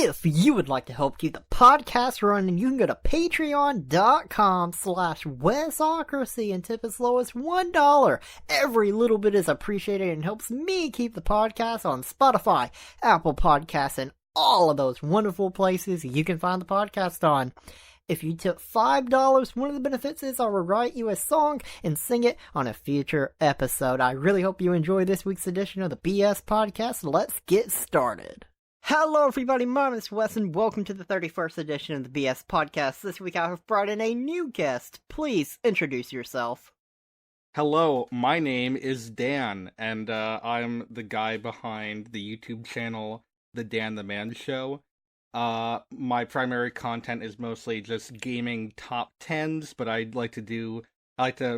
If you would like to help keep the podcast running, you can go to patreon.com/Wesocracy and tip as low as $1. Every little bit is appreciated and helps me keep the podcast on Spotify, Apple Podcasts, and all of those wonderful places you can find the podcast on. If you tip $5, one of the benefits is I'll write you a song and sing it on a future episode. I really hope you enjoy this week's edition of the BS Podcast. Let's get started. Hello everybody, my name is Wes and welcome to the 31st edition of the BS Podcast. This week I have brought in a new guest. Please introduce yourself. Hello, my name is Dan, and I'm the guy behind the YouTube channel, The Dan the Man Show. My primary content is mostly just gaming top 10s, but I like to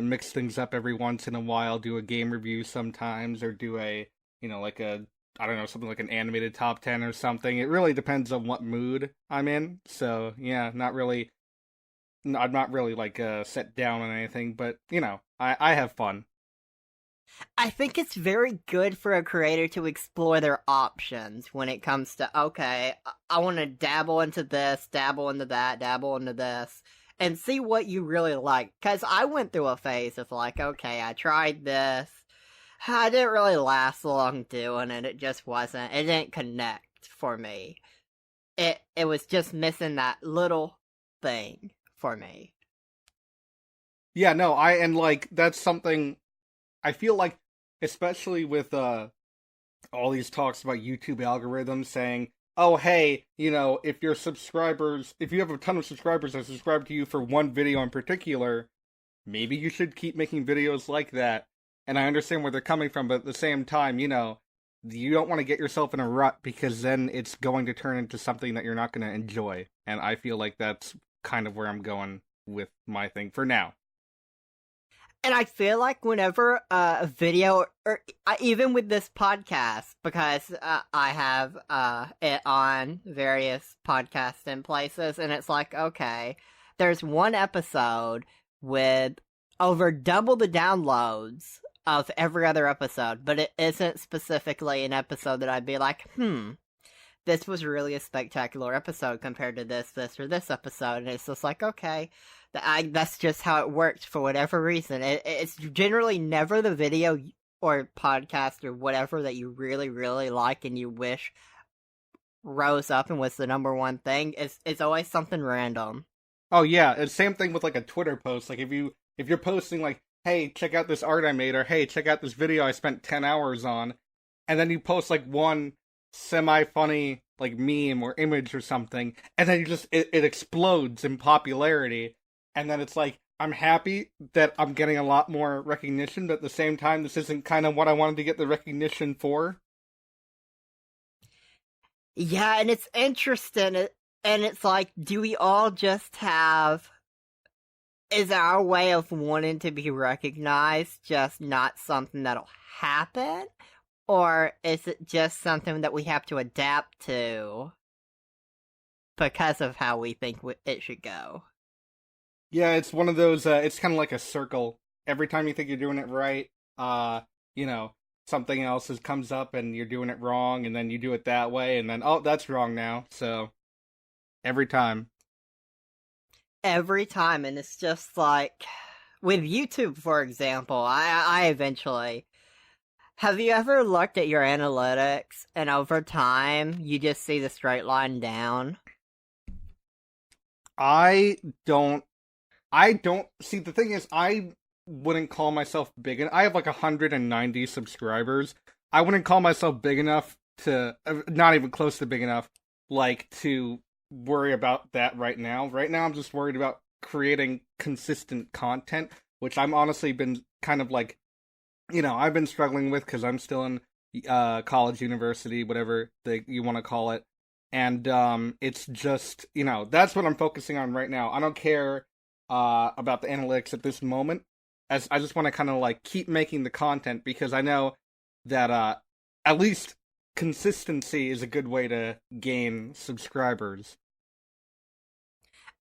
mix things up every once in a while, do a game review sometimes, or do something like an animated top 10 or something. It really depends on what mood I'm in. So, yeah, I'm not really set down on anything, but, I have fun. I think it's very good for a creator to explore their options when it comes to, okay, I want to dabble into this, dabble into that, dabble into this, and see what you really like. Because I went through a phase of okay, I tried this, I didn't really last long doing it. It didn't connect for me. It was just missing that little thing for me. Yeah, no, that's something I feel like, especially with all these talks about YouTube algorithms saying, oh, hey, if you have a ton of subscribers that subscribe to you for one video in particular, maybe you should keep making videos like that. And I understand where they're coming from, but at the same time, you don't want to get yourself in a rut, because then it's going to turn into something that you're not going to enjoy. And I feel like that's kind of where I'm going with my thing for now. And I feel like whenever a video, or even with this podcast, because I have it on various podcasts and places, and it's okay, there's one episode with over double the downloads of every other episode, but it isn't specifically an episode that I'd be like, this was really a spectacular episode compared to this, or this episode, and it's just okay, that's just how it worked for whatever reason. It's generally never the video or podcast or whatever that you really, really like and you wish rose up and was the number one thing. It's always something random. Oh yeah, it's same thing with a Twitter post. If you're posting hey, check out this art I made, or hey, check out this video I spent 10 hours on, and then you post one semi-funny meme or image or something, and then it explodes in popularity, and then it's I'm happy that I'm getting a lot more recognition, but at the same time, this isn't kind of what I wanted to get the recognition for. Yeah, and it's interesting, and it's do we all just have... Is our way of wanting to be recognized just not something that'll happen? Or is it just something that we have to adapt to because of how we think it should go? Yeah, it's one of those, it's kind of like a circle. Every time you think you're doing it right, something else comes up and you're doing it wrong, and then you do it that way, and then, oh, that's wrong now. So, every time. Every time, and it's just with YouTube, for example, I eventually... Have you ever looked at your analytics, and over time, you just see the straight line down? I don't... See, the thing is, I wouldn't call myself big enough. I have 190 subscribers. I wouldn't call myself big enough to... Not even close to big enough, to worry about that right now. Right now, I'm just worried about creating consistent content, which I'm honestly been kind of I've been struggling with, because I'm still in college, university, whatever you want to call it. And it's just, that's what I'm focusing on right now. I don't care about the analytics at this moment, as I just want to kind of keep making the content, because I know that at least consistency is a good way to gain subscribers.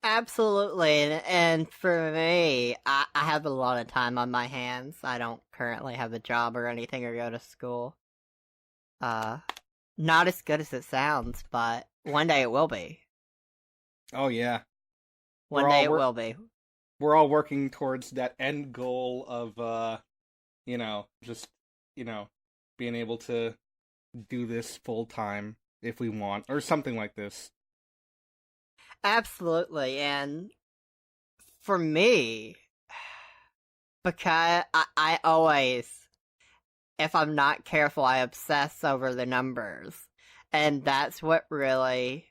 Absolutely, and for me, I have a lot of time on my hands. I don't currently have a job or anything or go to school. not as good as it sounds, but one day it will be. Oh yeah, One we're day all it will be. we're all working towards that end goal of just you know being able to do this full time if we want, or something like this. Absolutely. And for me, because I always, if I'm not careful, I obsess over the numbers. And that's what really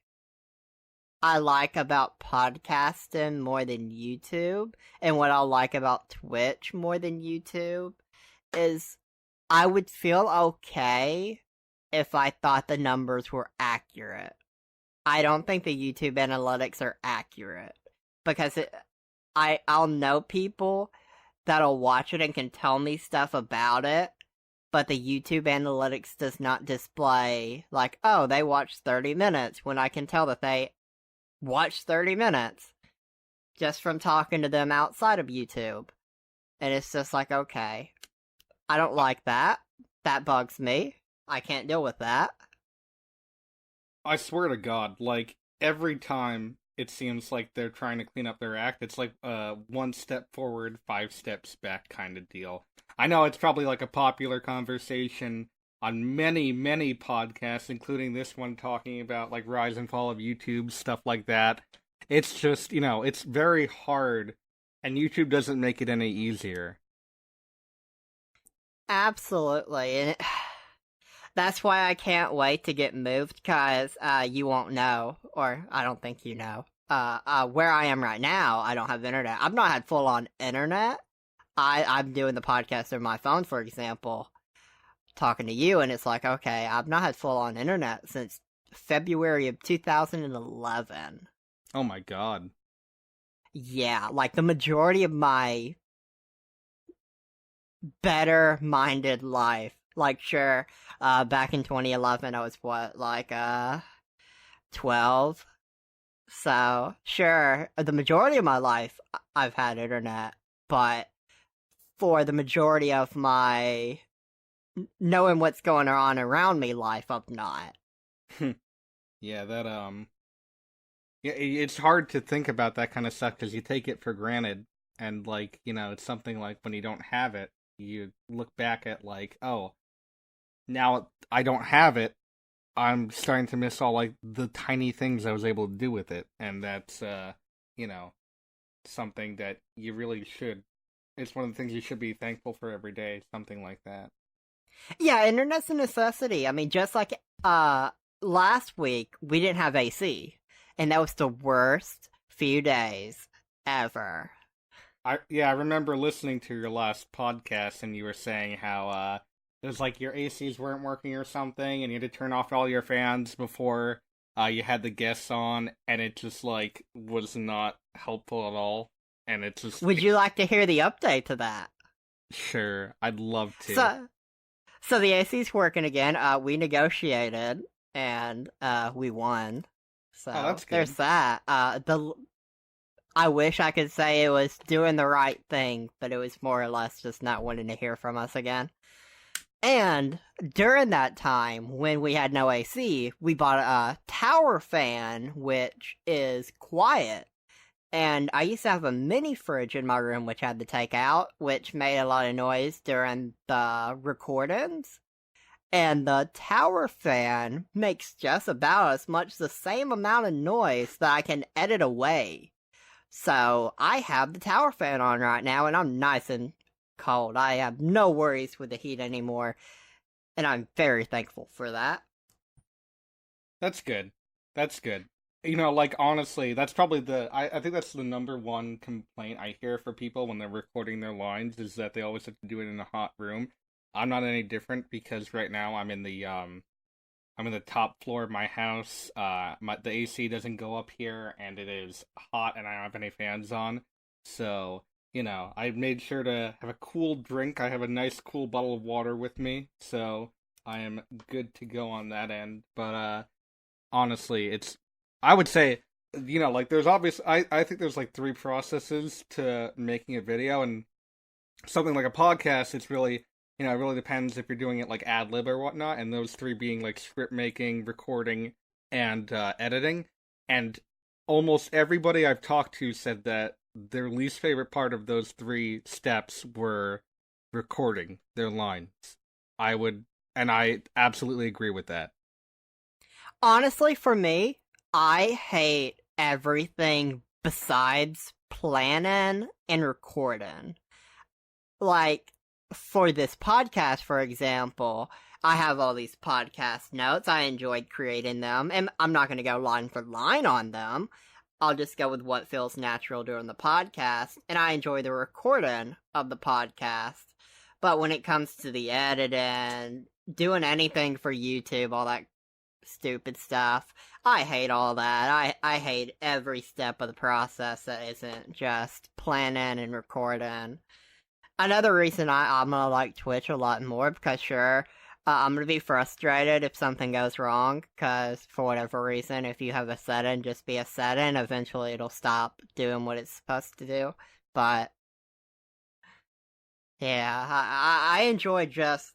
I like about podcasting more than YouTube, and what I like about Twitch more than YouTube is I would feel okay if I thought the numbers were accurate. I don't think the YouTube analytics are accurate because I'll know people that'll watch it and can tell me stuff about it, but the YouTube analytics does not display like, oh, they watched 30 minutes when I can tell that they watched 30 minutes just from talking to them outside of YouTube. And it's just like, okay, I don't like that. That bugs me. I can't deal with that. I swear to God, like every time it seems like they're trying to clean up their act, it's like one step forward, five steps back kind of deal. I know it's probably like a popular conversation on many, many podcasts, including this one talking about like rise and fall of YouTube, stuff like that. It's just, it's very hard, and YouTube doesn't make it any easier. Absolutely. And that's why I can't wait to get moved, because you won't know, or I don't think you know. Where I am right now, I don't have internet. I've not had full on internet. I'm doing the podcast on my phone, for example, talking to you, and it's like, okay, I've not had full on internet since February of 2011. Oh my God. Yeah, like the majority of my better minded life. Like, sure, back in 2011, I was what, like, 12? So, sure, the majority of my life, I've had internet, but for the majority of my knowing what's going on around me life, I've not. Yeah, yeah, it's hard to think about that kind of stuff because you take it for granted, and like, it's something like when you don't have it, you look back at like, oh, now I don't have it, I'm starting to miss all like the tiny things I was able to do with it, and that's you know something that you really should. It's one of the things you should be thankful for every day. Something like that. Yeah, internet's a necessity. I mean, just like, last week, we didn't have AC, and that was the worst few days ever. I remember listening to your last podcast, and you were saying how it was like your ACs weren't working or something, and you had to turn off all your fans before you had the guests on, and it just like was not helpful at all. And it just Would you like to hear the update to that? sure, I'd love to. So the AC's working again. We negotiated, and we won. So Oh, that's there's good. that. I wish I could say it was doing the right thing, but it was more or less just not wanting to hear from us again. And during that time, when we had no AC, we bought a tower fan, which is quiet. And I used to have a mini fridge in my room, which I had to take out, which made a lot of noise during the recordings. And the tower fan makes just about as much the same amount of noise that I can edit away. So I have the tower fan on right now, and I'm nice and cold. I have no worries with the heat anymore, and I'm very thankful for that. That's good. That's good. Like honestly, that's probably I think that's the number one complaint I hear for people when they're recording their lines is that they always have to do it in a hot room. I'm not any different because right now I'm in the top floor of my house. The AC doesn't go up here, and it is hot, and I don't have any fans on. So, I made sure to have a cool drink. I have a nice cool bottle of water with me, so I am good to go on that end. But honestly, I would say, like there's I think there's like three processes to making a video, and something like a podcast, it's really It really depends if you're doing it like ad lib or whatnot, and those three being like script making, recording, and editing. And almost everybody I've talked to said that their least favorite part of those three steps were recording their lines. I would, and I absolutely agree with that. Honestly, for me, I hate everything besides planning and recording. Like, for this podcast, for example, I have all these podcast notes. I enjoyed creating them, and I'm not going to go line for line on them. I'll just go with what feels natural during the podcast, and I enjoy the recording of the podcast. But when it comes to the editing, doing anything for YouTube, all that stupid stuff, I hate all that. I hate every step of the process that isn't just planning and recording. Another reason I'm gonna like Twitch a lot more because sure, I'm gonna be frustrated if something goes wrong because for whatever reason, if you have a setting, just be a setting. Eventually, it'll stop doing what it's supposed to do. But yeah, I enjoy just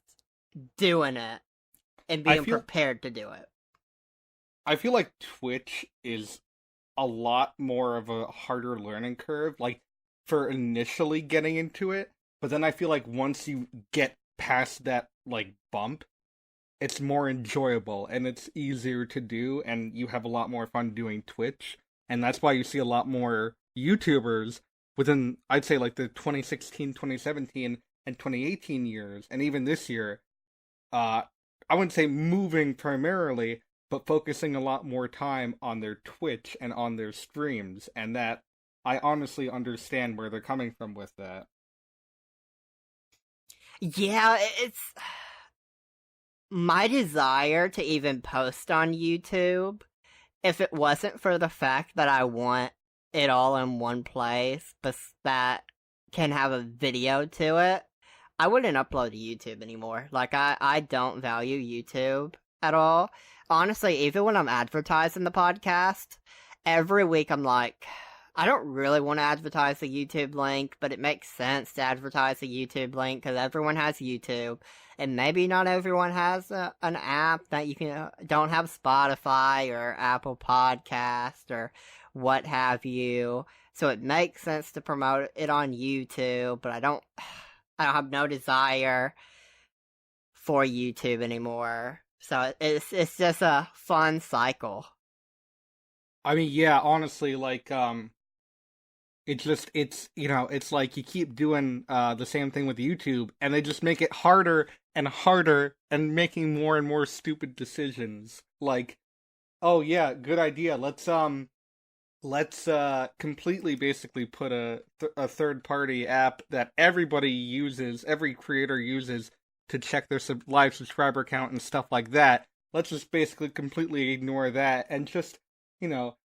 doing it and I being feel prepared to do it. I feel like Twitch is a lot more of a harder learning curve, like for initially getting into it. But then I feel like once you get past that like bump, it's more enjoyable and it's easier to do, and you have a lot more fun doing Twitch. And that's why you see a lot more YouTubers within, I'd say, like the 2016, 2017, and 2018 years, and even this year. Uh, I wouldn't say moving primarily, but focusing a lot more time on their Twitch and on their streams, and that I honestly understand where they're coming from with that. Yeah, it's my desire to even post on YouTube. If it wasn't for the fact that I want it all in one place, but that can have a video to it, I wouldn't upload to YouTube anymore. Like, I don't value YouTube at all. Honestly, even when I'm advertising the podcast, every week I'm like, I don't really want to advertise the YouTube link, but it makes sense to advertise the YouTube link because everyone has YouTube, and maybe not everyone has an app that you can don't have Spotify or Apple Podcast or what have you. So it makes sense to promote it on YouTube, but I don't have no desire for YouTube anymore. So it's just a fun cycle. I mean, yeah, honestly, like, it's like you keep doing the same thing with YouTube, and they just make it harder and harder, and making more and more stupid decisions. Like, oh yeah, good idea. Let's completely basically put a third party app that everybody uses, every creator uses to check their live subscriber count and stuff like that. Let's just basically completely ignore that and just, you know,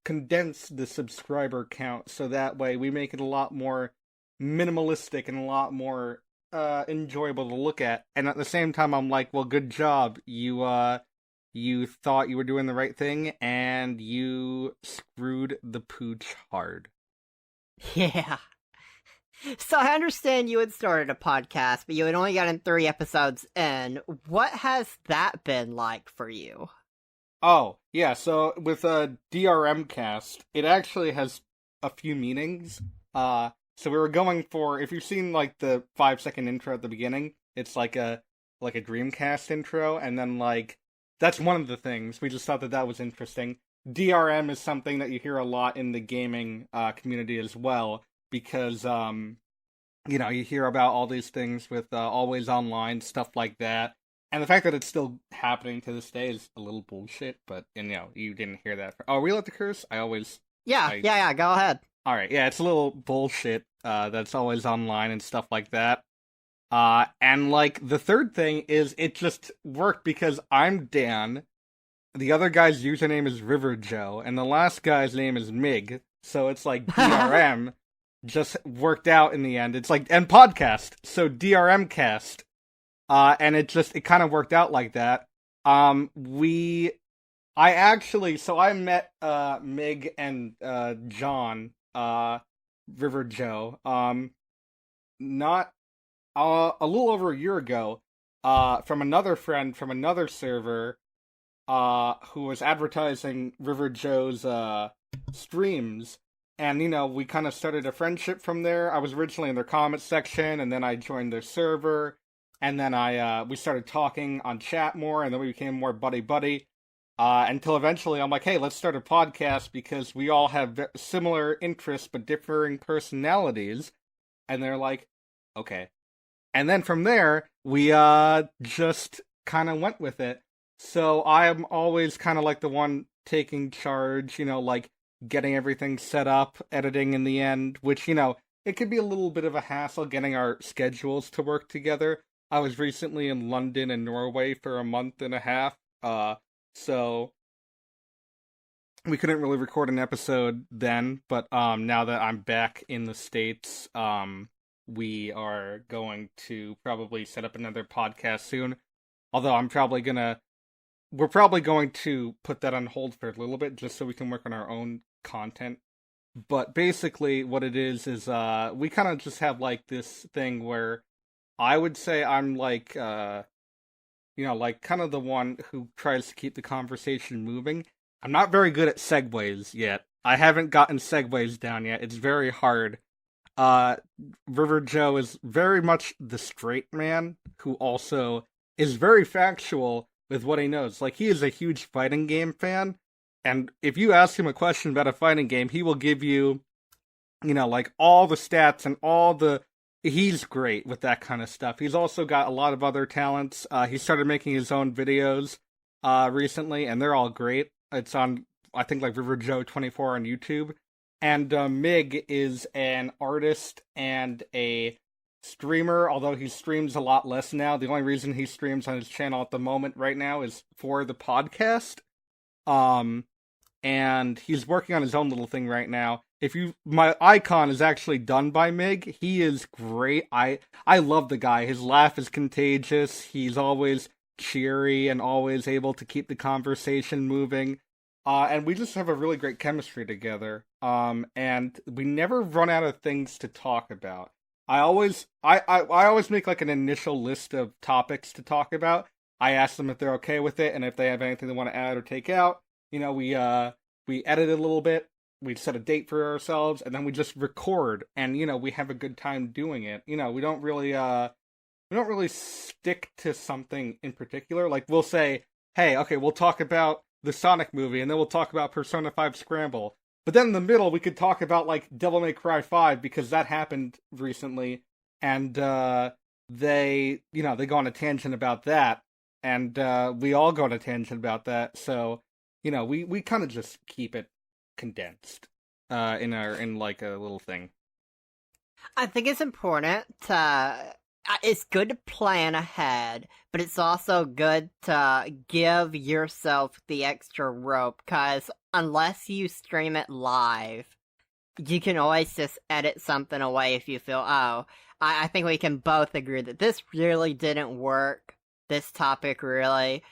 condense the subscriber count so that way we make it a lot more minimalistic and a lot more enjoyable to look at. And at the same time, I'm like, well, good job. You thought you were doing the right thing, and you screwed the pooch hard. Yeah. So I understand you had started a podcast, but you had only gotten 3 episodes in. What has that been like for you? Oh, yeah, so with a DRM cast, it actually has a few meanings. So we were going for, if you've seen like the 5 second intro at the beginning, it's like a Dreamcast intro, and then like that's one of the things. We just thought that that was interesting. DRM is something that you hear a lot in the gaming community as well, because you hear about all these things with always online stuff like that, and the fact that it's still happening to this day is a little bullshit. But you didn't hear that. Oh, are we allowed to curse? Yeah, go ahead. All right, yeah, it's a little bullshit. That's always online and stuff like that. And like the third thing is it just worked because I'm Dan, the other guy's username is River Joe, and the last guy's name is Mig. So it's like DRM just worked out in the end. It's like, and podcast, so DRM cast. And it kind of worked out like that. I met Mig and John, River Joe, not a little over a year ago, from another friend from another server, who was advertising River Joe's streams, and we kind of started a friendship from there. I was originally in their comments section, and then I joined their server, and then we started talking on chat more, and then we became more buddy buddy. Until eventually I'm like, hey, let's start a podcast because we all have similar interests but differing personalities. And they're like, okay. And then from there, we just kind of went with it. So I am always kind of like the one taking charge, like getting everything set up, editing in the end, which, it could be a little bit of a hassle getting our schedules to work together. I was recently in London and Norway for a month and a half, so we couldn't really record an episode then, but now that I'm back in the States, we are going to probably set up another podcast soon. Although we're probably going to put that on hold for a little bit just so we can work on our own content. But basically what it is we kind of just have like this thing where I would say I'm like, like kind of the one who tries to keep the conversation moving. I'm not very good at segues yet. I haven't gotten segues down yet. It's very hard. River Joe is very much the straight man who also is very factual with what he knows. Like, he is a huge fighting game fan, and if you ask him a question about a fighting game, he will give you, like all the stats and he's great with that kind of stuff. He's also got a lot of other talents. He started making his own videos recently, and they're all great. It's on, I think, like River Joe 24 on YouTube. And Mig is an artist and a streamer, although he streams a lot less now. The only reason he streams on his channel at the moment right now is for the podcast. And he's working on his own little thing right now. My icon is actually done by Mig. He is great. I love the guy. His laugh is contagious. He's always cheery and always able to keep the conversation moving. And we just have a really great chemistry together. And we never run out of things to talk about. I always make like an initial list of topics to talk about. I ask them if they're okay with it, and if they have anything they want to add or take out. We edit it a little bit. We set a date for ourselves, and then we just record. And we have a good time doing it. We don't really stick to something in particular. Like, we'll say, hey, okay, we'll talk about the Sonic movie, and then we'll talk about Persona 5 Scramble. But then in the middle, we could talk about, like, Devil May Cry 5, because that happened recently, and they go on a tangent about that, and we all go on a tangent about that, so, we kind of just keep it condensed in like a little thing. I think it's important to... It's good to plan ahead, but it's also good to give yourself the extra rope, because unless you stream it live, you can always just edit something away if you feel, I think we can both agree that this really didn't work. This topic really,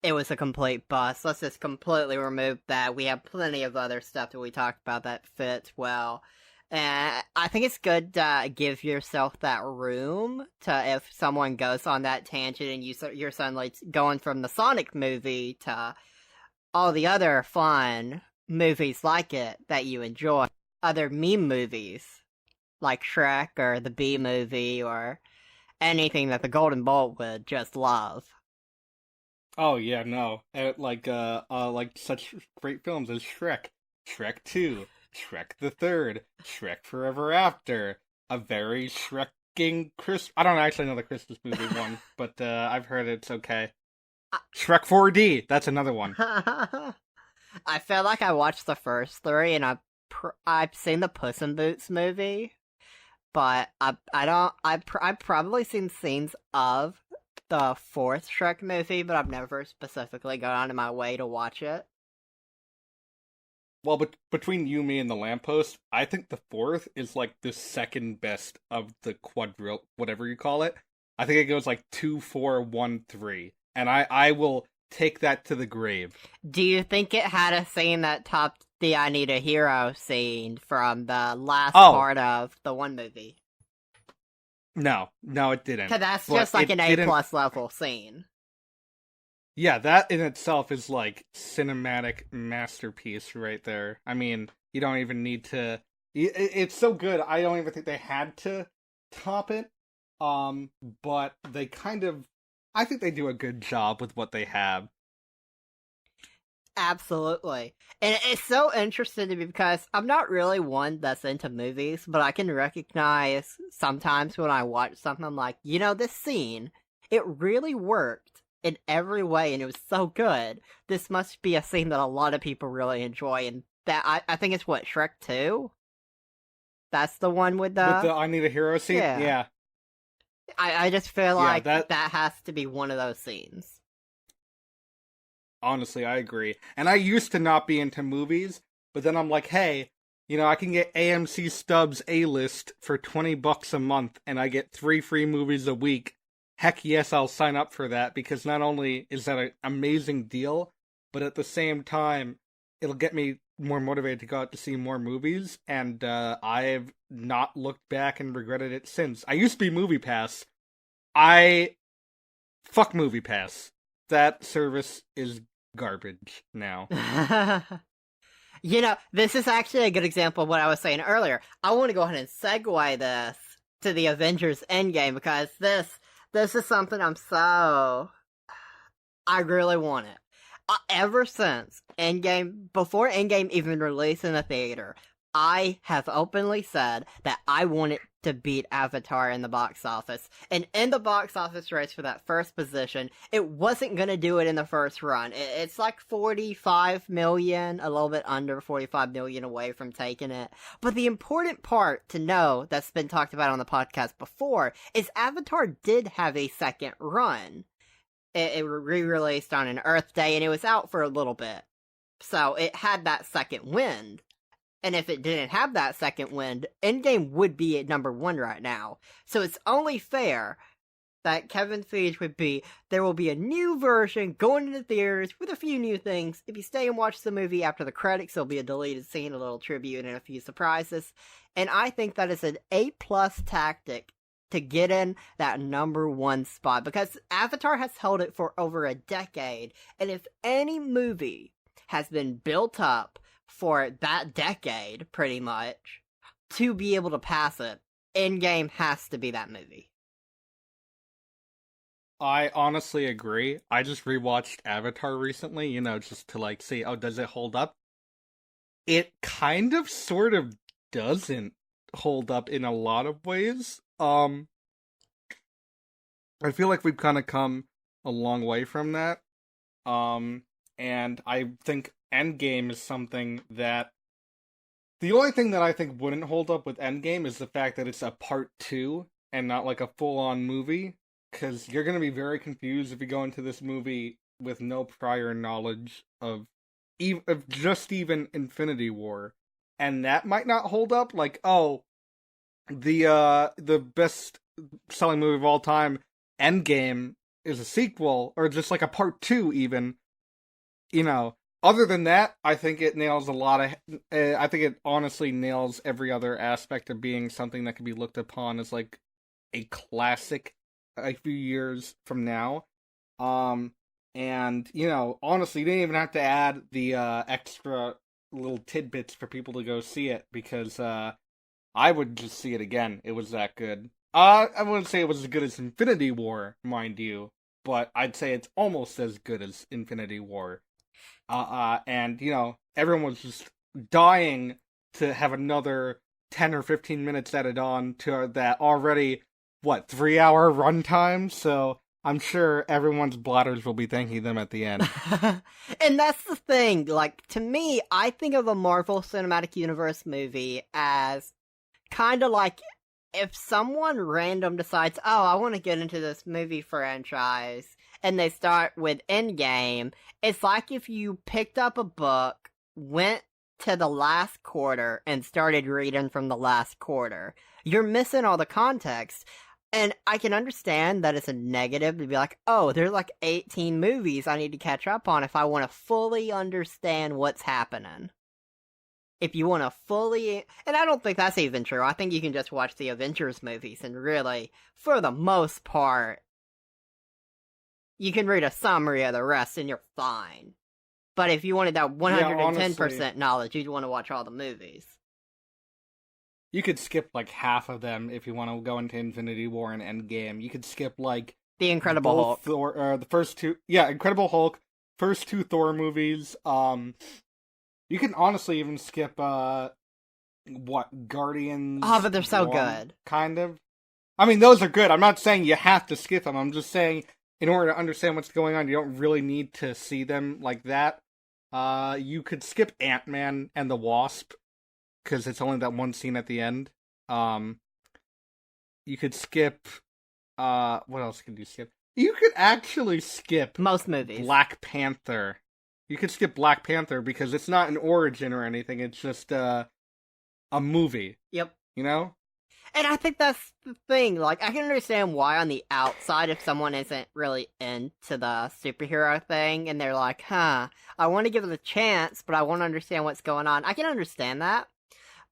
it was a complete bust. Let's just completely remove that. We have plenty of other stuff that we talked about that fits well. And I think it's good to give yourself that room to, if someone goes on that tangent and you're suddenly going from the Sonic movie to all the other fun movies like it that you enjoy, other meme movies like Shrek or the Bee Movie or anything that the Golden Bolt would just love. Oh yeah, no, like such great films as Shrek, Shrek 2. Shrek the Third, Shrek Forever After, a very Shreking Christmas... I don't actually know the Christmas movie one, but I've heard it's okay. Shrek 4D, that's another one. I feel like I watched the first three, and I've seen the Puss in Boots movie, but I've probably seen scenes of the fourth Shrek movie, but I've never specifically gone out of my way to watch it. Well, between you, me, and the lamppost, I think the fourth is like the second best of the quadrille, whatever you call it. I think it goes like 2, 4, 1, 3, and I will take that to the grave. Do you think it had a scene that topped the "I Need a Hero" scene from the last part of the one movie? No, no, it didn't. Cause that's But just like it an A didn't. plus level scene. Yeah, that in itself is like cinematic masterpiece right there. I mean, you don't even need to. It's so good. I don't even think they had to top it. Um, but they kind of. I think they do a good job with what they have. Absolutely. And it's so interesting to me because I'm not really one that's into movies, but I can recognize sometimes when I watch something, I'm like, this scene, it really worked in every way and it was so good. This must be a scene that a lot of people really enjoy. And that, I think it's what, Shrek 2? That's the one with With the. the "I Need a Hero" scene, Yeah. yeah, I just feel yeah. like That that has to be one of those scenes. honestly, I agree. And I used to not be into movies, but then I'm like, hey, I can get AMC Stubs A List for $20 a month, and I get 3 free movies a week. Heck yes, I'll sign up for that because not only is that an amazing deal, but at the same time, it'll get me more motivated to go out to see more movies. And I've not looked back and regretted it since. I used to be Movie Pass. I fuck Movie Pass. That service is garbage now. This is actually a good example of what I was saying earlier. I want to go ahead and segue this to the Avengers Endgame because this is something I really want it. Ever since Endgame, before Endgame even released in the theater, I have openly said that I want it to beat Avatar in the box office. And in the box office race for that first position, it wasn't going to do it in the first run. It's like 45 million, a little bit under 45 million away from taking it. But the important part to know that's been talked about on the podcast before is Avatar did have a second run. It re-released on an Earth Day, and it was out for a little bit. So it had that second wind. And if it didn't have that second wind, Endgame would be at number 1 right now. So it's only fair that Kevin Feige would be, there will be a new version going into theaters with a few new things. If you stay and watch the movie after the credits, there'll be a deleted scene, a little tribute, and a few surprises. And I think that is an A-plus tactic to get in that number 1 spot because Avatar has held it for over a decade. And if any movie has been built up for that decade, pretty much, to be able to pass it, Endgame has to be that movie. I honestly agree. I just rewatched Avatar recently, just to like see, oh, does it hold up? It kind of sort of doesn't hold up in a lot of ways. I feel like we've kind of come a long way from that. And I think Endgame is something that the only thing that I think wouldn't hold up with Endgame is the fact that it's a part 2 and not like a full-on movie. Because you're going to be very confused if you go into this movie with no prior knowledge of just even Infinity War. And that might not hold up. Like, oh, the best selling movie of all time, Endgame, is a sequel, or just like a part 2 even. Other than that, I think it nails a lot of. I think it honestly nails every other aspect of being something that can be looked upon as like a classic a few years from now. And honestly, you didn't even have to add the extra little tidbits for people to go see it because I would just see it again. It was that good. I wouldn't say it was as good as Infinity War, mind you, but I'd say it's almost as good as Infinity War. And everyone was just dying to have another 10 or 15 minutes added on to that already 3-hour runtime. So I'm sure everyone's bladders will be thanking them at the end. And that's the thing. Like, to me, I think of a Marvel Cinematic Universe movie as kind of like if someone random decides, oh, I want to get into this movie franchise, and they start with Endgame, it's like if you picked up a book, went to the last quarter, and started reading from the last quarter. You're missing all the context. And I can understand that it's a negative to be like, oh, there's like 18 movies I need to catch up on if I want to fully understand what's happening. if you want to fully, and I don't think that's even true. I think you can just watch the Avengers movies and really, for the most part, you can read a summary of the rest and you're fine. But if you wanted that Yeah, 110% honestly, knowledge, you'd want to watch all the movies. you could skip like half of them if you want to go into Infinity War and Endgame. You could skip like The Incredible both Hulk. Thor, the first two, yeah, Incredible Hulk, first two Thor movies. You can honestly even skip what Guardians. Oh, but they're so 1, good. kind of. I mean, those are good. I'm not saying you have to skip them. I'm just saying in order to understand what's going on, you don't really need to see them like that. You could skip Ant-Man and the Wasp because it's only that one scene at the end. You could skip. What else could you skip? You could actually skip Most movies. Black Panther. You could skip Black Panther because it's not an origin or anything. It's just a movie. Yep. You know? And I think that's the thing. Like, I can understand why on the outside, if someone isn't really into the superhero thing, and they're like, I want to give it a chance, but I want to understand what's going on. I can understand that.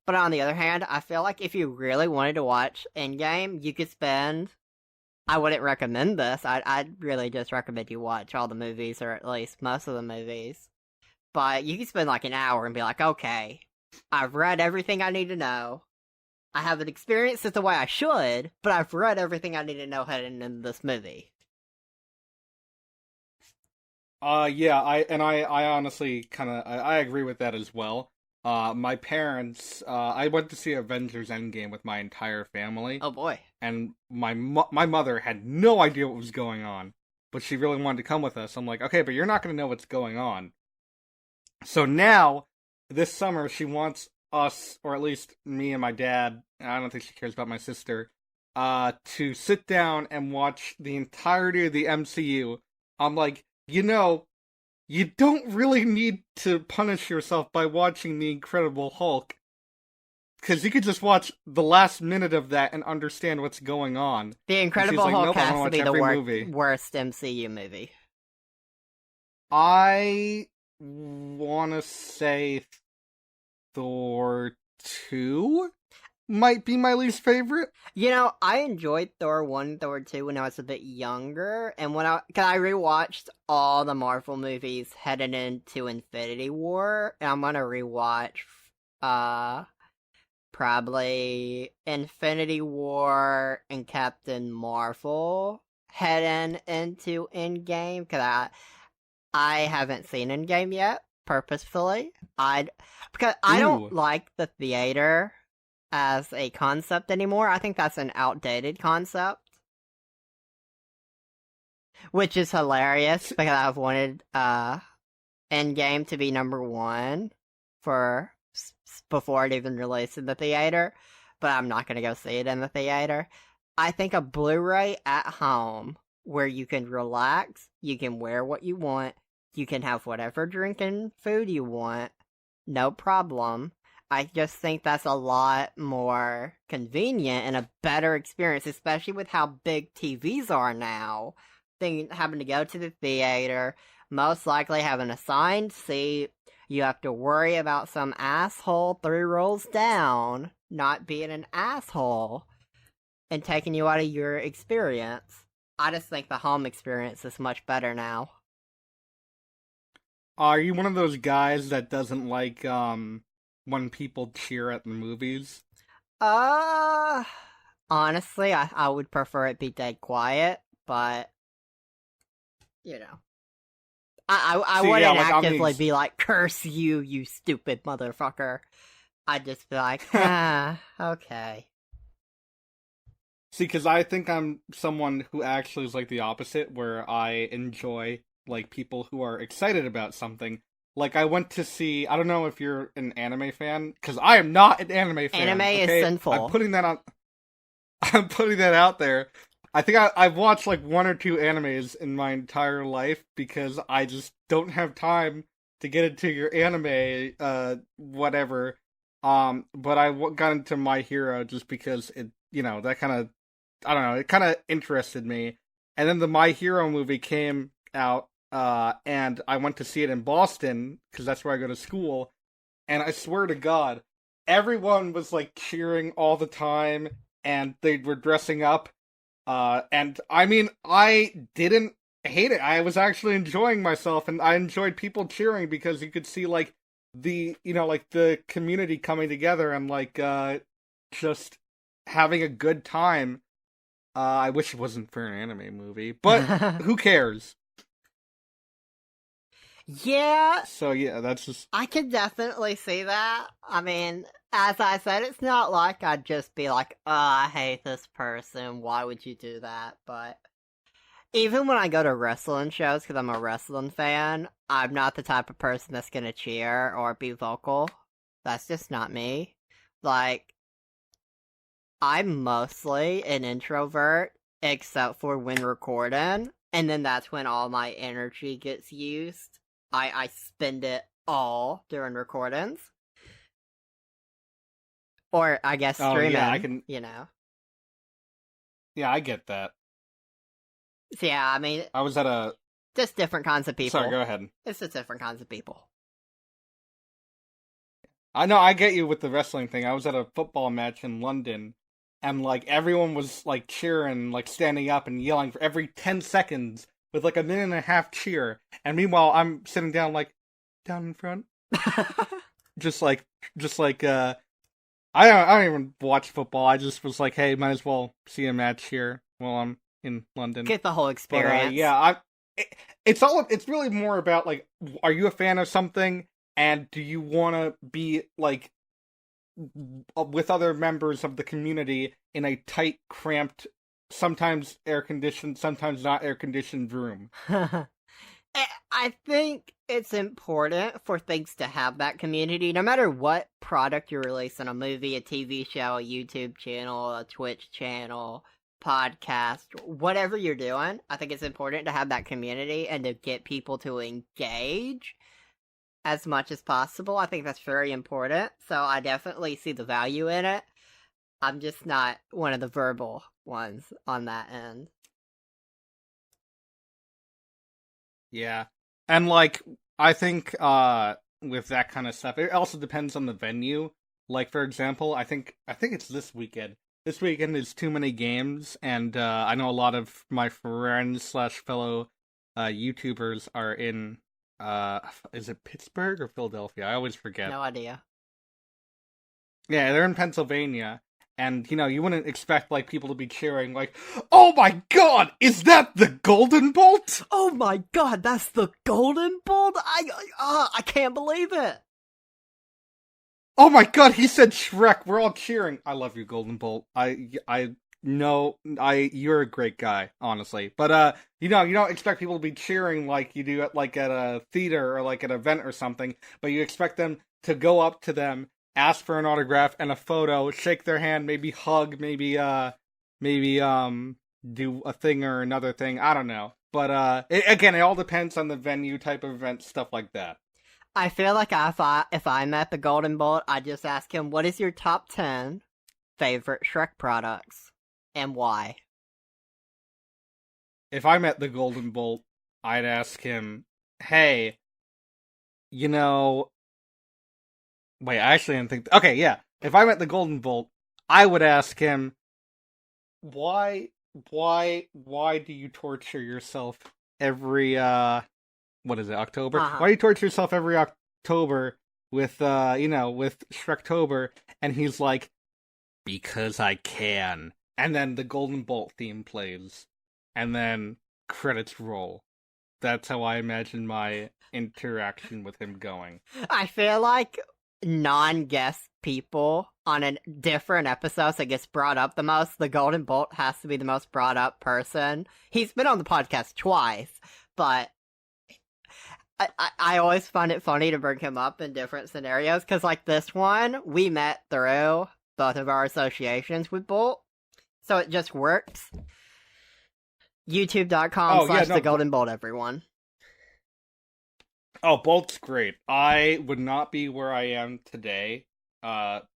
But on the other hand, I feel like if you really wanted to watch Endgame, you could spend... I wouldn't recommend this. I'd really just recommend you watch all the movies, or at least most of the movies. But you could spend like an hour and be like, okay, I've read everything I need to know. I haven't experienced it the way I should, but I've read everything I need to know heading into this movie. Yeah, I honestly kind of I agree with that as well. My parents, I went to see Avengers Endgame with my entire family, Oh boy. and my mother had no idea what was going on, but she really wanted to come with us. I'm like, okay, but you're not going to know what's going on. So now, this summer, she wants us, or at least me and my dad, I don't think she cares about my sister, to sit down and watch the entirety of the MCU. I'm like, you don't really need to punish yourself by watching The Incredible Hulk. Because you could just watch the last minute of that and understand what's going on. The Incredible like, Hulk nope, I has wanna to be watch the every movie. worst MCU movie. I want to say Thor 2 might be my least favorite. You know, I enjoyed Thor 1 and Thor 2 when I was a bit younger, and cause I rewatched all the Marvel movies heading into Infinity War, and I'm gonna rewatch, probably Infinity War and Captain Marvel heading into Endgame, cause I haven't seen Endgame yet, purposefully. Because I don't Ooh. like the theater as a concept anymore. I think that's an outdated concept. Which is hilarious because I've wanted Endgame to be number one for before it even released in the theater, but I'm not gonna go see it in the theater. I think a Blu-ray at home where you can relax, you can wear what you want, you can have whatever drink and food you want, no problem. I just think that's a lot more convenient and a better experience, especially with how big TVs are now. Having to go to the theater, most likely have an assigned seat. You have to worry about some asshole 3 rows down not being an asshole and taking you out of your experience. I just think the home experience is much better now. Are you one of those guys that doesn't like when people cheer at the movies? Uh, Honestly, I would prefer it be dead quiet, but, you know. I See, wouldn't yeah, like actively be like, curse you, you stupid motherfucker. I'd just be like, okay. See, because I think I'm someone who actually is like the opposite, where I enjoy like people who are excited about something. Like I went to see. I don't know if you're an anime fan, because I am not an anime fan. Anime okay? is sinful. I'm putting that on. I'm putting that out there. I think I've watched like 1 or 2 animes in my entire life because I just don't have time to get into your anime, whatever. But got into My Hero just because that kind of, I don't know, it kind of interested me. And then the My Hero movie came out, and I went to see it in Boston because that's where I go to school. and I swear to God, everyone was like cheering all the time, and they were dressing up. And I mean, I didn't hate it. I was actually enjoying myself, and I enjoyed people cheering because you could see like the community coming together and like just having a good time. I wish it wasn't for an anime movie, but who cares? Yeah, So yeah, that's just I can definitely see that. I mean, as I said, it's not like I'd just be like, oh, I hate this person. Why would you do that? But even when I go to wrestling shows, because I'm a wrestling fan, I'm not the type of person that's gonna cheer or be vocal. That's just not me. Like, I'm mostly an introvert, except for when recording, and then that's when all my energy gets used. I spend it all during recordings. Or, I guess, oh yeah, I streaming, can you know. yeah, I get that. So, yeah, I mean, I was at a just different kinds of people. sorry, go ahead. It's just different kinds of people. I know I get you with the wrestling thing. I was at a football match in London, and like everyone was like cheering, like standing up and yelling for every 10 seconds with like a minute and a half cheer. And meanwhile, I'm sitting down like down in front, just like I don't even watch football. I just was like, hey, might as well see a match here while I'm in London. Get the whole But experience. yeah, it's really more about like, are you a fan of something, and do you want to be like with other members of the community in a tight, cramped, sometimes air conditioned, sometimes not air conditioned room? I think it's important for things to have that community, no matter what product you're releasing, a movie, a TV show, a YouTube channel, a Twitch channel, podcast, whatever you're doing. I think it's important to have that community and to get people to engage as much as possible. I think that's very important. So I definitely see the value in it. I'm just not one of the verbal ones on that end. Yeah. And like I think with that kind of stuff, it also depends on the venue. Like for example, I think it's this weekend. This weekend is too many games, and I know a lot of my friends slash fellow YouTubers are in is it Pittsburgh or Philadelphia? I always forget. No idea. Yeah, they're in Pennsylvania, and you wouldn't expect like people to be cheering like, "Oh my God, is that the Golden Bolt?" Oh my god, that's the Golden Bolt! I can't believe it! Oh my God, he said Shrek. We're all cheering. I love you, Golden Bolt. I know you're a great guy, honestly. But you don't expect people to be cheering like you do at a theater or like at an event or something. But you expect them to go up to them, ask for an autograph and a photo, shake their hand, maybe hug, maybe do a thing or another thing. I don't know. But again, it all depends on the venue, type of event, stuff like that. I feel like if I met the Golden Bolt, I'd just ask him, what is your top 10 favorite Shrek products? And why? If I met the Golden Bolt, I'd ask him, hey, you know... Wait, I actually didn't think... Okay, yeah. If I met the Golden Bolt, I would ask him, why do you torture yourself every, what is it, October? Uh-huh. Why do you torture yourself every October with, with Shrektober? And he's like, because I can. And then the Golden Bolt theme plays. And then credits roll. That's how I imagine my interaction with him going. I feel like non-guest people on a different episodes that gets brought up the most, the Golden Bolt has to be the most brought up person. He's been on the podcast twice, but I always find it funny to bring him up in different scenarios, because like this one, we met through both of our associations with Bolt, so it just works. YouTube.com/The Golden Bolt, everyone. Oh, Bolt's great. I would not be where I am today,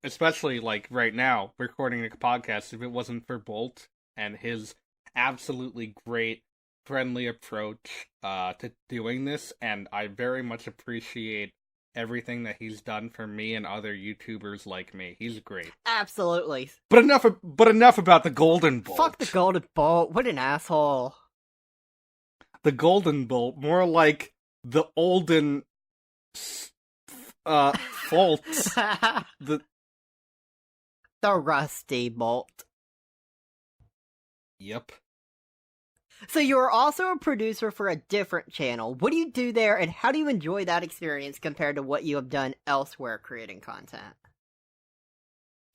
especially like right now, recording a podcast, if it wasn't for Bolt and his absolutely great, friendly approach to doing this, and I very much appreciate everything that he's done for me and other YouTubers like me. He's great. Absolutely. But enough about the Golden Bolt. Fuck the Golden Bolt. What an asshole. The Golden Bolt, more like the olden faults. the Rusty Bolt. Yep. So you are also a producer for a different channel. What do you do there, and how do you enjoy that experience compared to what you have done elsewhere creating content?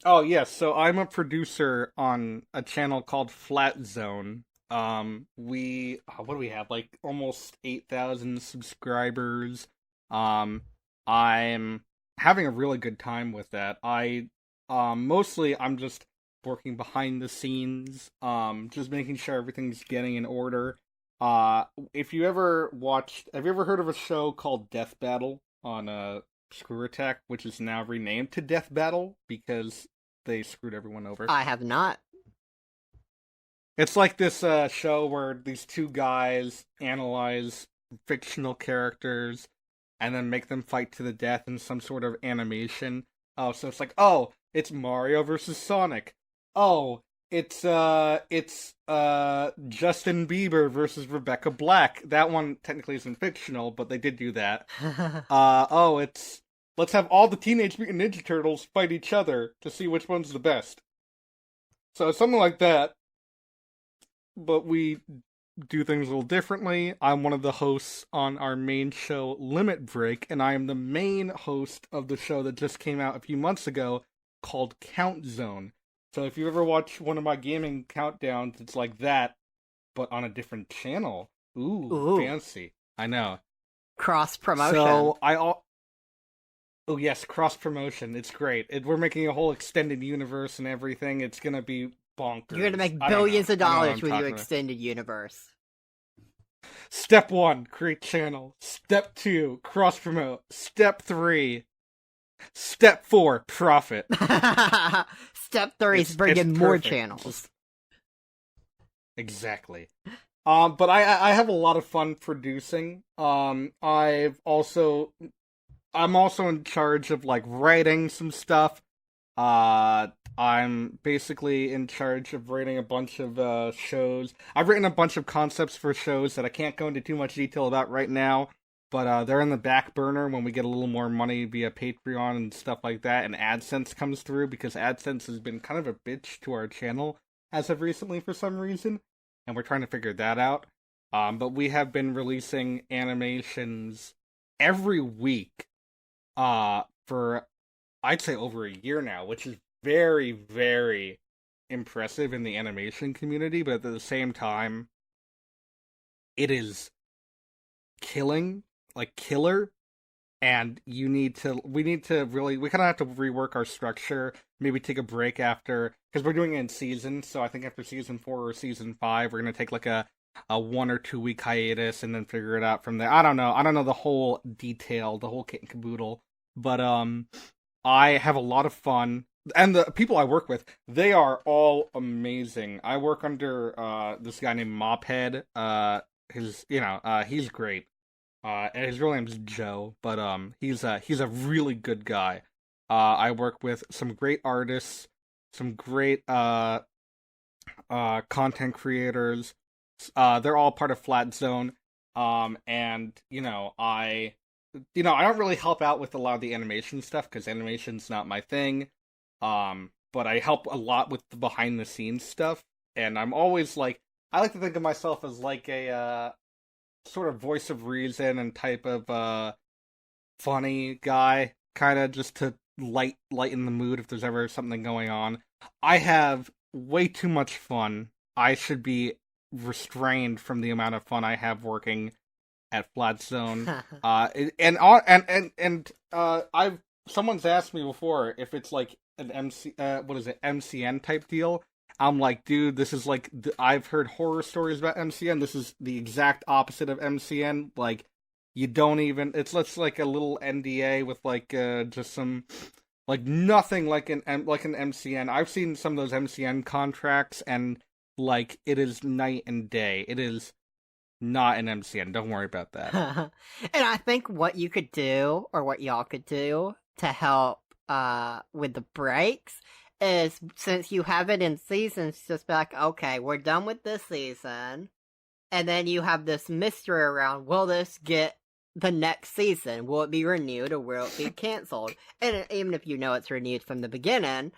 Oh, yes. So I'm a producer on a channel called Flat Zone. What do we have? Like almost 8,000 subscribers. I'm having a really good time with that. Mostly I'm just working behind the scenes, just making sure everything's getting in order. Have you ever heard of a show called Death Battle on Screw Attack, which is now renamed to Death Battle because they screwed everyone over? I have not. It's like this show where these two guys analyze fictional characters and then make them fight to the death in some sort of animation. Oh, so it's like, oh, it's Mario versus Sonic. Oh, it's Justin Bieber versus Rebecca Black. That one technically isn't fictional, but they did do that. Let's have all the Teenage Mutant Ninja Turtles fight each other to see which one's the best. So it's something like that, but we do things a little differently. I'm one of the hosts on our main show, Limit Break, and I am the main host of the show that just came out a few months ago called Count Zone. So if you ever watch one of my gaming countdowns, it's like that, but on a different channel. Ooh. Fancy. I know. Cross promotion. So oh yes, cross promotion. It's great. We're making a whole extended universe and everything. It's gonna be bonkers. You're gonna make billions of dollars with your extended universe. Step 1, create channel. Step 2, cross promote. Step 3, Step 4, profit. Step 3 is bring in more channels. Exactly. But I have a lot of fun producing. I'm also in charge of like writing some stuff. I'm basically in charge of writing a bunch of shows. I've written a bunch of concepts for shows that I can't go into too much detail about right now, but they're in the back burner when we get a little more money via Patreon and stuff like that, and AdSense comes through, because AdSense has been kind of a bitch to our channel as of recently for some reason, and we're trying to figure that out. But we have been releasing animations every week for, I'd say, over a year now, which is very, very impressive in the animation community, but at the same time, it is killer, and we kind of have to rework our structure, maybe take a break after, because we're doing it in seasons, so I think after season 4 or season 5, we're going to take like a 1 or 2 week hiatus and then figure it out from there. I don't know the whole detail, the whole kit and caboodle, but I have a lot of fun, and the people I work with, they are all amazing. I work under this guy named Mophead. He's great. And his real name's Joe, but he's a really good guy. I work with some great artists, some great content creators. They're all part of Flat Zone. And I don't really help out with a lot of the animation stuff because animation's not my thing. But I help a lot with the behind the scenes stuff, and I'm always I like to think of myself as like a sort of voice of reason and type of funny guy, kind of just to lighten the mood if there's ever something going on. I have way too much fun. I should be restrained from the amount of fun I have working at Flat Zone. Someone's asked me before if it's like an MCN type deal. I'm like, dude, this is like, I've heard horror stories about MCN. This is the exact opposite of MCN. Like, you don't even, it's like a little NDA with just some, nothing like an MCN. I've seen some of those MCN contracts, and it is night and day. It is not an MCN. Don't worry about that. And I think what you could do, or what y'all could do to help with the breaks is, since you have it in seasons, just be like, okay, we're done with this season, and then you have this mystery around, will this get the next season? Will it be renewed or will it be canceled? And even if you know it's renewed from the beginning,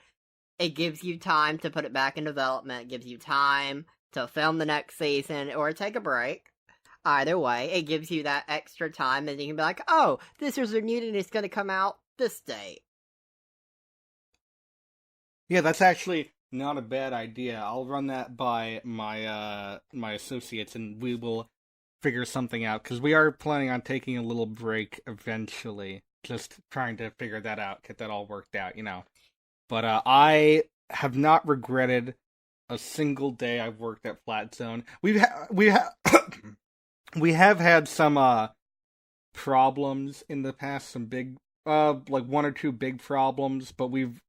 it gives you time to put it back in development, it gives you time to film the next season or take a break. Either way, it gives you that extra time, and you can be like, oh, this is renewed and it's going to come out this date. Yeah, that's actually not a bad idea. I'll run that by my my associates, and we will figure something out, because we are planning on taking a little break eventually. Just trying to figure that out, get that all worked out, But I have not regretted a single day I've worked at Flat Zone. We have had some problems in the past, some big like one or two big problems, but we've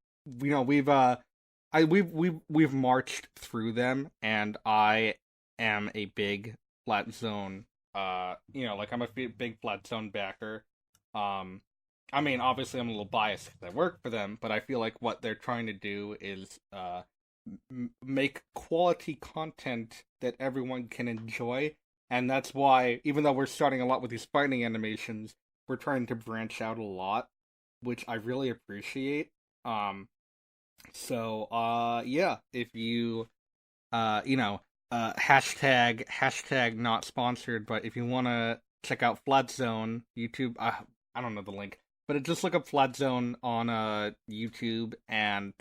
marched through them, and I am a big Flat Zone like I'm a big Flat Zone backer. I mean, obviously I'm a little biased because I work for them, but I feel like what they're trying to do is make quality content that everyone can enjoy. And that's why, even though we're starting a lot with these fighting animations, we're trying to branch out a lot, which I really appreciate. Yeah, if you, hashtag not sponsored, but if you want to check out Flat Zone, YouTube, I don't know the link, but just look up Flat Zone on YouTube, and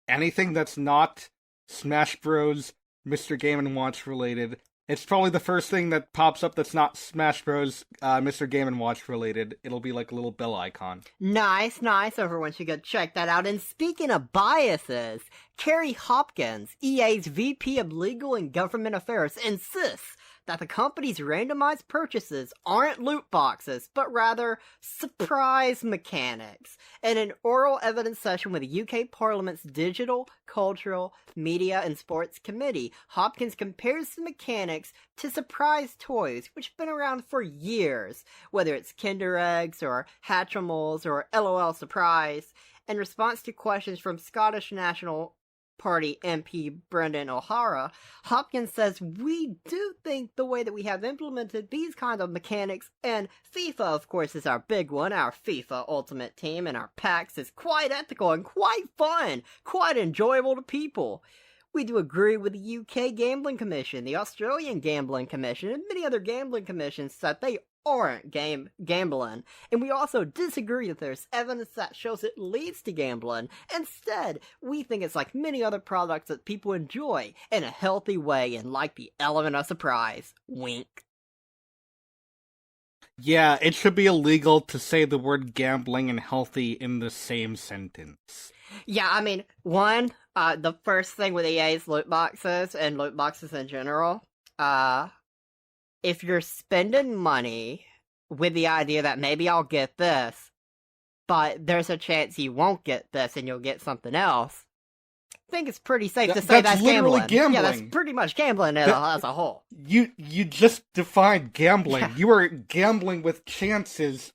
anything that's not Smash Bros, Mr. Game & Watch related, it's probably the first thing that pops up that's not Smash Bros, Mr. Game & Watch related. It'll be like a little bell icon. Nice. Everyone should go check that out. And speaking of biases, Carrie Hopkins, EA's VP of Legal and Government Affairs, insists that the company's randomized purchases aren't loot boxes, but rather surprise mechanics. In an oral evidence session with the UK Parliament's Digital, Cultural, Media and Sports Committee, Hopkins compares the mechanics to surprise toys, which have been around for years, whether it's Kinder Eggs or Hatchimals or LOL Surprise. In response to questions from Scottish National Party MP Brendan O'Hara, Hopkins says, we do think the way that we have implemented these kind of mechanics, and FIFA of course is our big one, our FIFA Ultimate Team and our packs, is quite ethical and quite fun, quite enjoyable to people. We do agree with the UK Gambling Commission, the Australian Gambling Commission, and many other gambling commissions that they aren't gambling, and we also disagree that there's evidence that shows it leads to gambling. Instead, we think it's like many other products that people enjoy in a healthy way and like the element of surprise. Wink. Yeah, it should be illegal to say the word gambling and healthy in the same sentence. Yeah, I mean, the first thing with EA's loot boxes, and loot boxes in general, if you're spending money with the idea that maybe I'll get this, but there's a chance you won't get this and you'll get something else, I think it's pretty safe to say that's literally gambling. Yeah, that's pretty much gambling as a whole. You just defined gambling. Yeah. You are gambling with chances,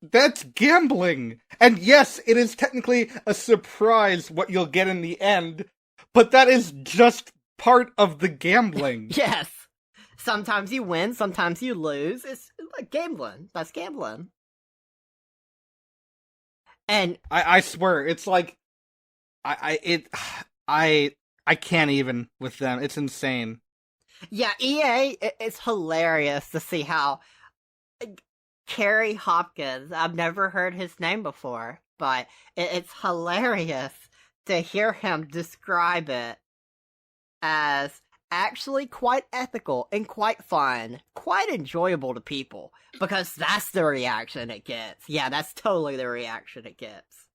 that's gambling. And yes, it is technically a surprise what you'll get in the end, but that is just part of the gambling. Yes. Sometimes you win, sometimes you lose. It's like gambling. That's gambling. And I swear, it's like I can't even with them. It's insane. Yeah, EA, it's hilarious to see how Carrie Hopkins, I've never heard his name before, but it's hilarious to hear him describe it as actually quite ethical and quite fun, quite enjoyable to people, because that's the reaction it gets. Yeah, that's totally the reaction it gets.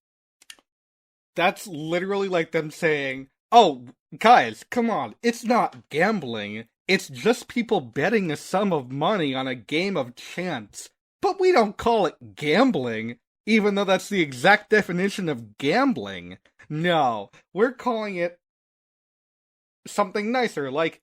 That's literally like them saying, oh, guys, come on, it's not gambling, it's just people betting a sum of money on a game of chance, but we don't call it gambling, even though that's the exact definition of gambling. No, we're calling it something nicer, like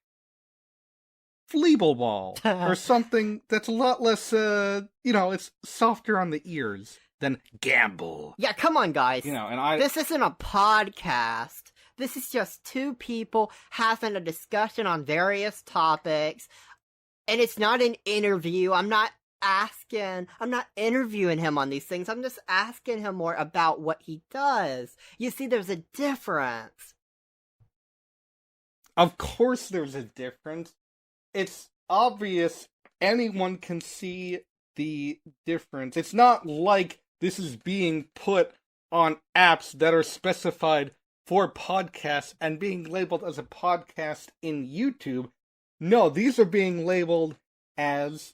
Fleeble Ball, or something that's a lot less, it's softer on the ears than Gamble. Yeah, come on, guys. And this isn't a podcast. This is just two people having a discussion on various topics, and it's not an interview. I'm not interviewing him on these things. I'm just asking him more about what he does. You see, there's a difference. Of course there's a difference. It's obvious. Anyone can see the difference. It's not like this is being put on apps that are specified for podcasts and being labeled as a podcast in YouTube. No, these are being labeled as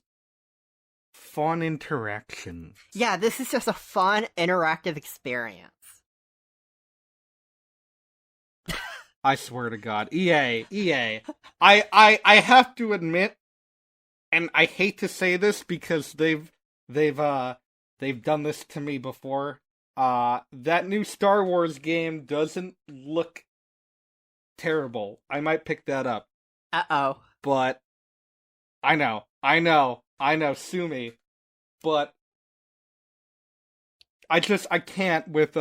fun interactions. Yeah, this is just a fun, interactive experience. I swear to God. EA. I have to admit, and I hate to say this because they've done this to me before. That new Star Wars game doesn't look terrible. I might pick that up. Uh-oh. But I know, sue me. But I can't with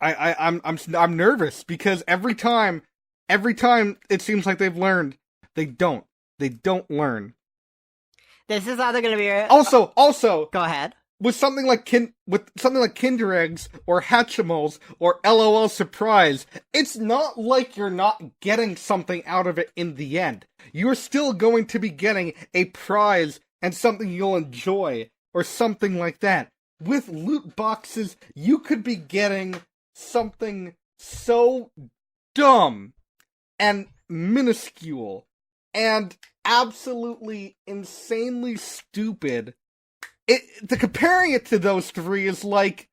I'm nervous because every time it seems like they've learned, they don't learn. This is either going to be also go ahead. With something like Kinder Eggs or Hatchimals or LOL Surprise, it's not like you're not getting something out of it in the end. You're still going to be getting a prize and something you'll enjoy or something like that. With loot boxes, you could be getting something so dumb and minuscule and absolutely insanely stupid. Comparing it to those three is like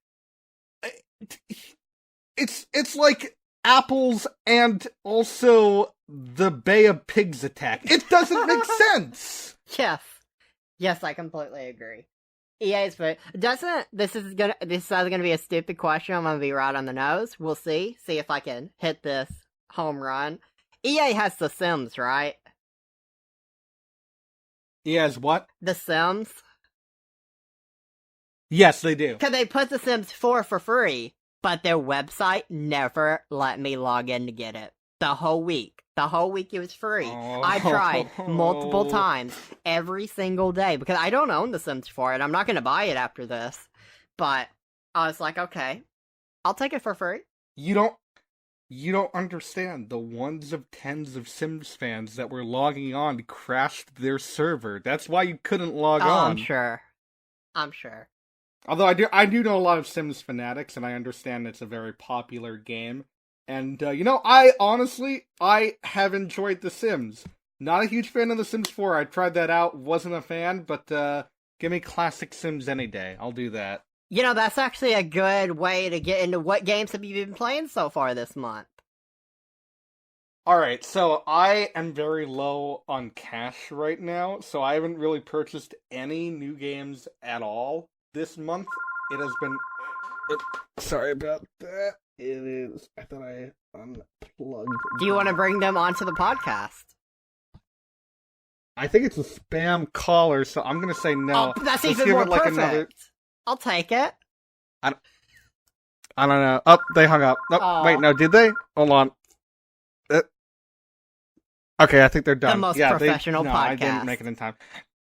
it's like apples and also the Bay of Pigs attack. It doesn't make sense. Yes, I completely agree. EA's but this is either gonna be a stupid question. I'm gonna be right on the nose. We'll see if I can hit this home run. EA has The Sims, right? EA has what? The Sims. Yes, they do. Because they put The Sims 4 for free, but their website never let me log in to get it. The whole week it was free. Oh. I tried multiple times, every single day, because I don't own The Sims 4, and I'm not going to buy it after this. But I was like, okay, I'll take it for free. You don't understand. The ones of tens of Sims fans that were logging on crashed their server. That's why you couldn't log on. I'm sure. Although I do know a lot of Sims fanatics, and I understand it's a very popular game. And, I have enjoyed The Sims. Not a huge fan of The Sims 4. I tried that out, wasn't a fan, but give me classic Sims any day. I'll do that. That's actually a good way to get into what games have you been playing so far this month. Alright, so I am very low on cash right now, so I haven't really purchased any new games at all. This month, it has been... Sorry about that. It is... I thought I unplugged... Do you want to bring them onto the podcast? I think it's a spam caller, so I'm going to say no. Oh, that's even more perfect. I'll take it. I don't know. Oh, they hung up. Oh, wait, no, did they? Hold on. Okay, I think they're done. The most professional podcast. I didn't make it in time.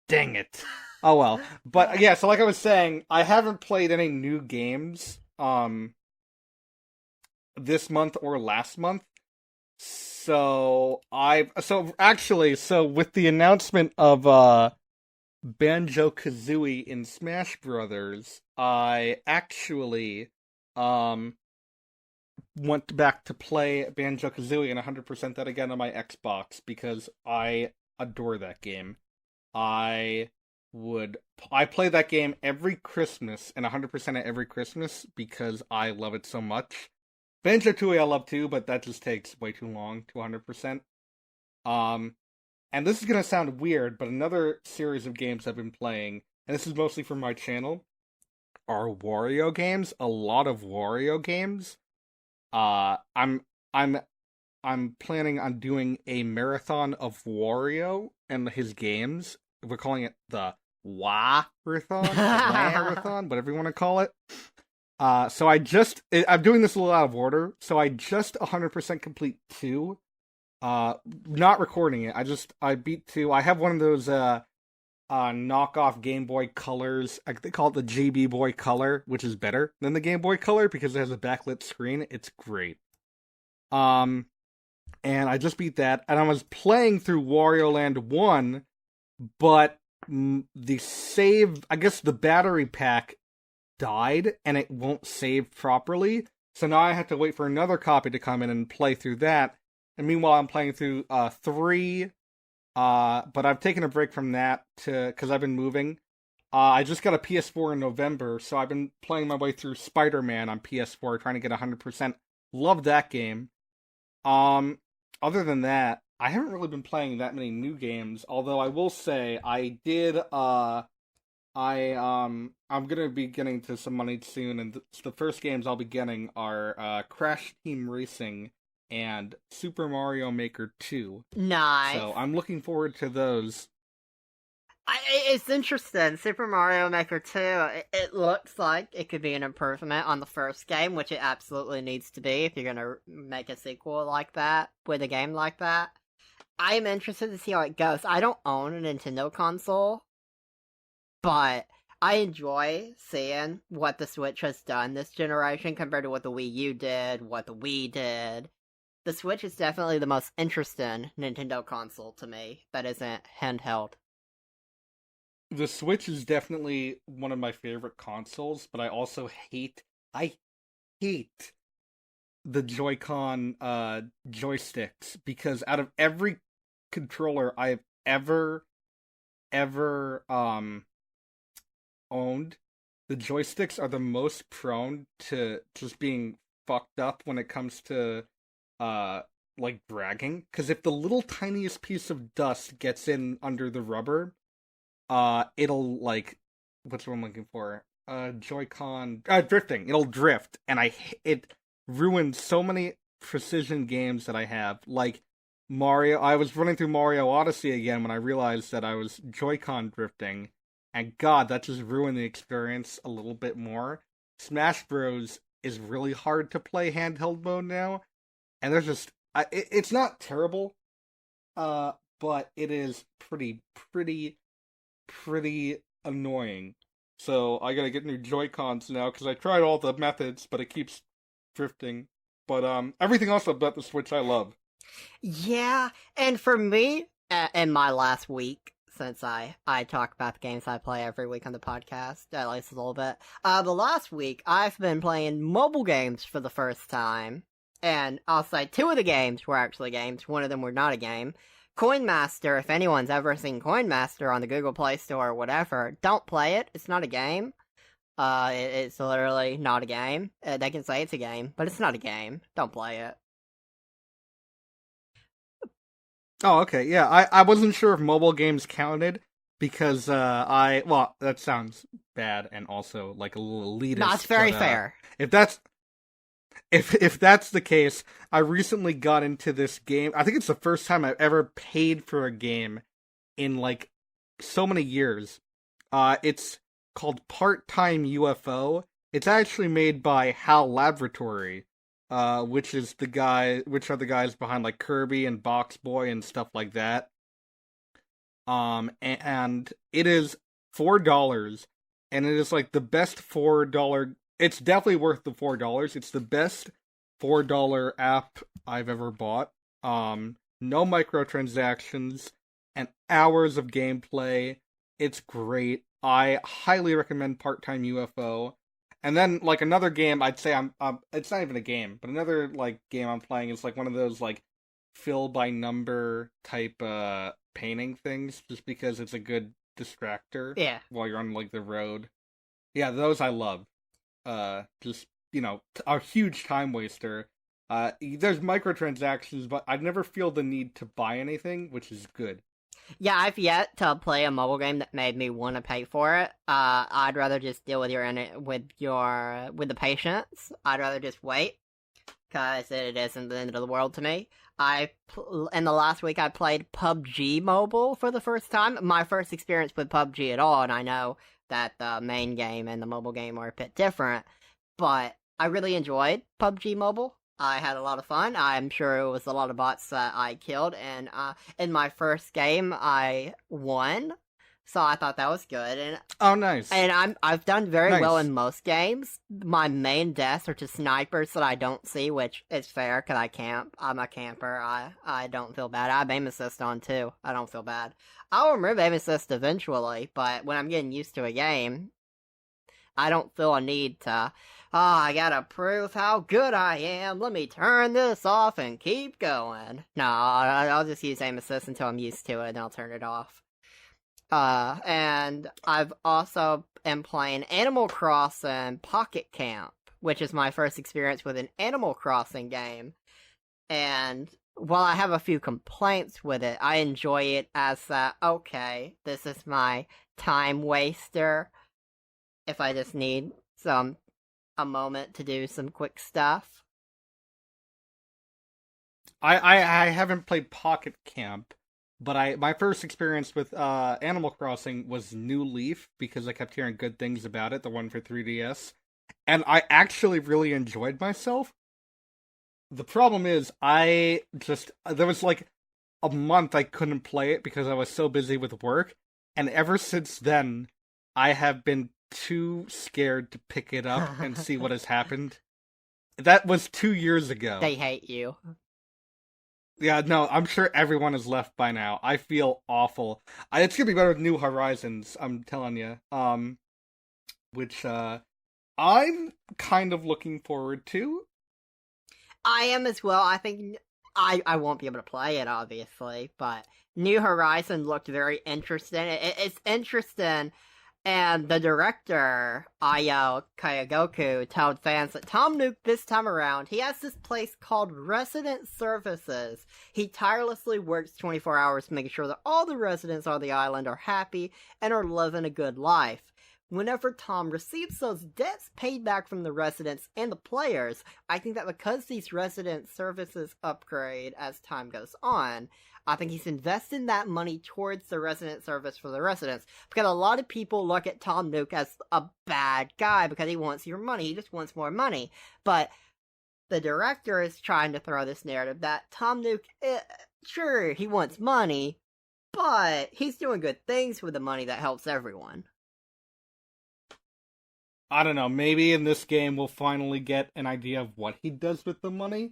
Dang it. Oh well. But yeah, so like I was saying, I haven't played any new games this month or last month. So with the announcement of Banjo-Kazooie in Smash Brothers, I actually went back to play Banjo-Kazooie and 100% that again on my Xbox because I adore that game. I play that game every Christmas and 100% at every Christmas because I love it so much. Banjo-Tooie I love too, but that just takes way too long to 100%. And this is gonna sound weird, but another series of games I've been playing, and this is mostly for my channel, are Wario games. A lot of Wario games. I'm I'm planning on doing a marathon of Wario and his games. We're calling it the Wa-rathon, or Wa-rathon, whatever you want to call it. So I'm doing this a little out of order. So I just 100% complete 2. Not recording it. I beat 2. I have one of those knockoff Game Boy Colors. They call it the GB Boy Color, which is better than the Game Boy Color because it has a backlit screen. It's great. And I just beat that, and I was playing through Wario Land 1, but the save, I guess the battery pack died, and it won't save properly, so now I have to wait for another copy to come in and play through that, and meanwhile I'm playing through 3, but I've taken a break from that because I've been moving. I just got a PS4 in November, so I've been playing my way through Spider-Man on PS4, trying to get 100%. Love that game. Other than that, I haven't really been playing that many new games, although I will say I did, I'm gonna be getting to some money soon, and the first games I'll be getting are, Crash Team Racing and Super Mario Maker 2. Nice. So I'm looking forward to those. It's interesting. Super Mario Maker 2, it looks like it could be an improvement on the first game, which it absolutely needs to be if you're going to make a sequel like that, with a game like that. I am interested to see how it goes. I don't own a Nintendo console, but I enjoy seeing what the Switch has done this generation compared to what the Wii U did, what the Wii did. The Switch is definitely the most interesting Nintendo console to me that isn't handheld. The Switch is definitely one of my favorite consoles, but I also hate the Joy-Con joysticks, because out of every controller I've ever owned, the joysticks are the most prone to just being fucked up when it comes to like dragging, because if the little tiniest piece of dust gets in under the rubber, it'll, like, what's what I'm looking for? Joy-Con drifting. It'll drift, and it ruined so many precision games that I have. Like Mario, I was running through Mario Odyssey again when I realized that I was Joy-Con drifting, and God, that just ruined the experience a little bit more. Smash Bros is really hard to play handheld mode now, and there's just it's not terrible, but it is pretty annoying. So I gotta get new Joy-Cons now, because I tried all the methods, but it keeps drifting. But everything else about the Switch I love. Yeah, and for me, in my last week, since I talk about the games I play every week on the podcast, at least a little bit, the last week, I've been playing mobile games for the first time. And I'll say 2 of the games were actually games, 1 of them were not a game. Coin Master, if anyone's ever seen Coin Master on the Google Play Store or whatever, don't play it. It's not a game. It's literally not a game. They can say it's a game, but it's not a game. Don't play it. Oh, okay, yeah. I wasn't sure if mobile games counted, because well, that sounds bad and also like a little elitist. No, it's very fair. If that's the case, I recently got into this game. I think it's the first time I've ever paid for a game in, like, so many years. It's called Part-Time UFO. It's actually made by HAL Laboratory, which are the guys behind, like, Kirby and Box Boy and stuff like that. And it is $4, and it is, like, the best $4. It's definitely worth the $4. It's the best $4 app I've ever bought. No microtransactions and hours of gameplay. It's great. I highly recommend Part-Time UFO. And then, like, another game, I'd say it's not even a game, but another, like, game I'm playing is, like, one of those, like, fill by number type painting things, just because it's a good distractor. Yeah. While you're on, like, the road. Yeah, those I love. Just, a huge time waster. There's microtransactions, but I never feel the need to buy anything, which is good. Yeah, I've yet to play a mobile game that made me want to pay for it. I'd rather just deal with the patience. I'd rather just wait. because it isn't the end of the world to me. In the last week I played PUBG Mobile for the first time. My first experience with PUBG at all, and I know that the main game and the mobile game are a bit different, but I really enjoyed PUBG Mobile. I had a lot of fun. I'm sure it was a lot of bots that I killed, and in my first game I won. So I thought that was good, and Oh, nice. I've done very well Nice. in most games. My main deaths are to snipers that I don't see, which is fair because I camp. I'm a camper. I don't feel bad. I have aim assist on too. I don't feel bad. I'll remove aim assist eventually, but when I'm getting used to a game, I don't feel a need to. Oh, I gotta prove how good I am. Let me turn this off and keep going. No, I'll just use aim assist until I'm used to it, and I'll turn it off. And I've also am playing Animal Crossing Pocket Camp, which is my first experience with an Animal Crossing game. And while I have a few complaints with it, I enjoy it as that, okay, this is my time waster if I just need a moment to do some quick stuff. I haven't played Pocket Camp, but my first experience with Animal Crossing was New Leaf because I kept hearing good things about it, the one for 3DS, and I actually really enjoyed myself. The problem is, there was like a month I couldn't play it because I was so busy with work, and ever since then, I have been too scared to pick it up and see what has happened. That was 2 years ago. They hate you. Yeah, no, I'm sure everyone is left by now. I feel awful. It's gonna be better with New Horizons, I'm telling you. Which I'm kind of looking forward to. I am as well. I think I won't be able to play it, obviously, but New Horizon looked very interesting. It's interesting, and the director, Ayo Kayagoku, told fans that Tom Nook this time around, he has this place called Resident Services. He tirelessly works 24 hours to make sure that all the residents on the island are happy and are living a good life. Whenever Tom receives those debts paid back from the residents and the players, I think that because these resident services upgrade as time goes on, I think he's investing that money towards the resident service for the residents. Because a lot of people look at Tom Nook as a bad guy because he wants your money. He just wants more money. But the director is trying to throw this narrative that Tom Nook, sure, he wants money, but he's doing good things with the money that helps everyone. I don't know, maybe in this game we'll finally get an idea of what he does with the money.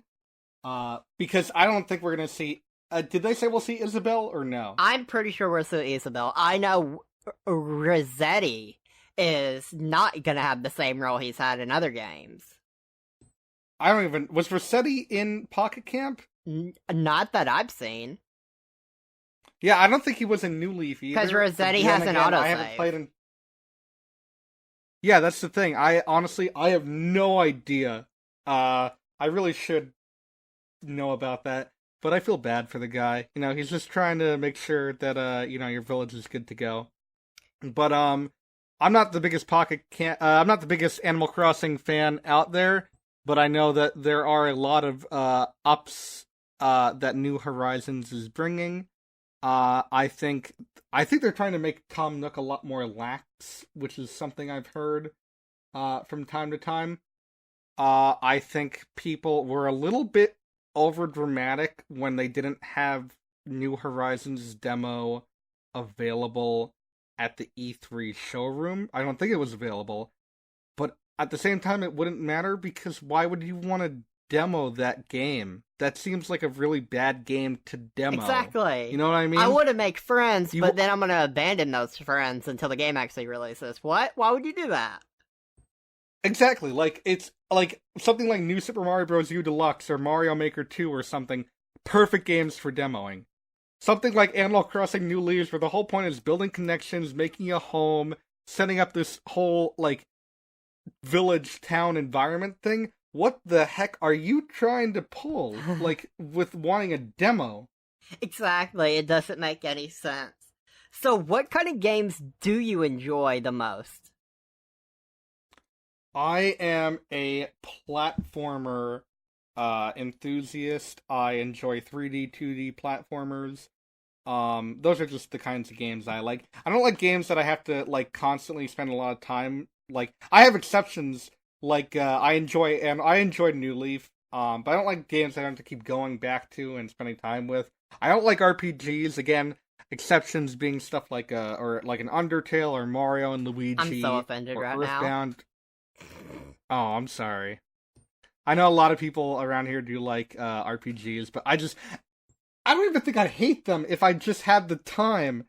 Because I don't think we're gonna see... did they say we'll see Isabel or no? I'm pretty sure we'll see Isabel. I know Rossetti is not gonna have the same role he's had in other games. I don't even... Was Rossetti in Pocket Camp? Not that I've seen. Yeah, I don't think he was in New Leaf either. Because Rossetti has an autosave. I haven't played in... Yeah, that's the thing. I have no idea. I really should know about that, but I feel bad for the guy. You know, he's just trying to make sure that your village is good to go. But I'm not the biggest I'm not the biggest Animal Crossing fan out there, but I know that there are a lot of ups that New Horizons is bringing. I think they're trying to make Tom Nook a lot more lax, which is something I've heard from time to time. I think people were a little bit over dramatic when they didn't have New Horizons demo available at the E3 showroom. I don't think it was available, but at the same time it wouldn't matter because why would you want to demo that game? That seems like a really bad game to demo. Exactly. You know what I mean? I want to make friends, but then I'm going to abandon those friends until the game actually releases. What? Why would you do that? Exactly. Like, it's like something like New Super Mario Bros. U Deluxe or Mario Maker 2 or something. Perfect games for demoing. Something like Animal Crossing New Leaves, where the whole point is building connections, making a home, setting up this whole, like, village, town environment thing. What the heck are you trying to pull, like, with wanting a demo? Exactly, it doesn't make any sense. So what kind of games do you enjoy the most? I am a platformer enthusiast. I enjoy 3D, 2D platformers. Those are just the kinds of games I like. I don't like games that I have to like constantly spend a lot of time. Like I have exceptions. Like I enjoyed New Leaf. But I don't like games that I have to keep going back to and spending time with. I don't like RPGs. Again, exceptions being stuff like or like an Undertale or Mario and Luigi. I'm so offended or right Earthbound. Oh, I'm sorry. I know a lot of people around here do like RPGs, but I don't even think I'd hate them if I just had the time.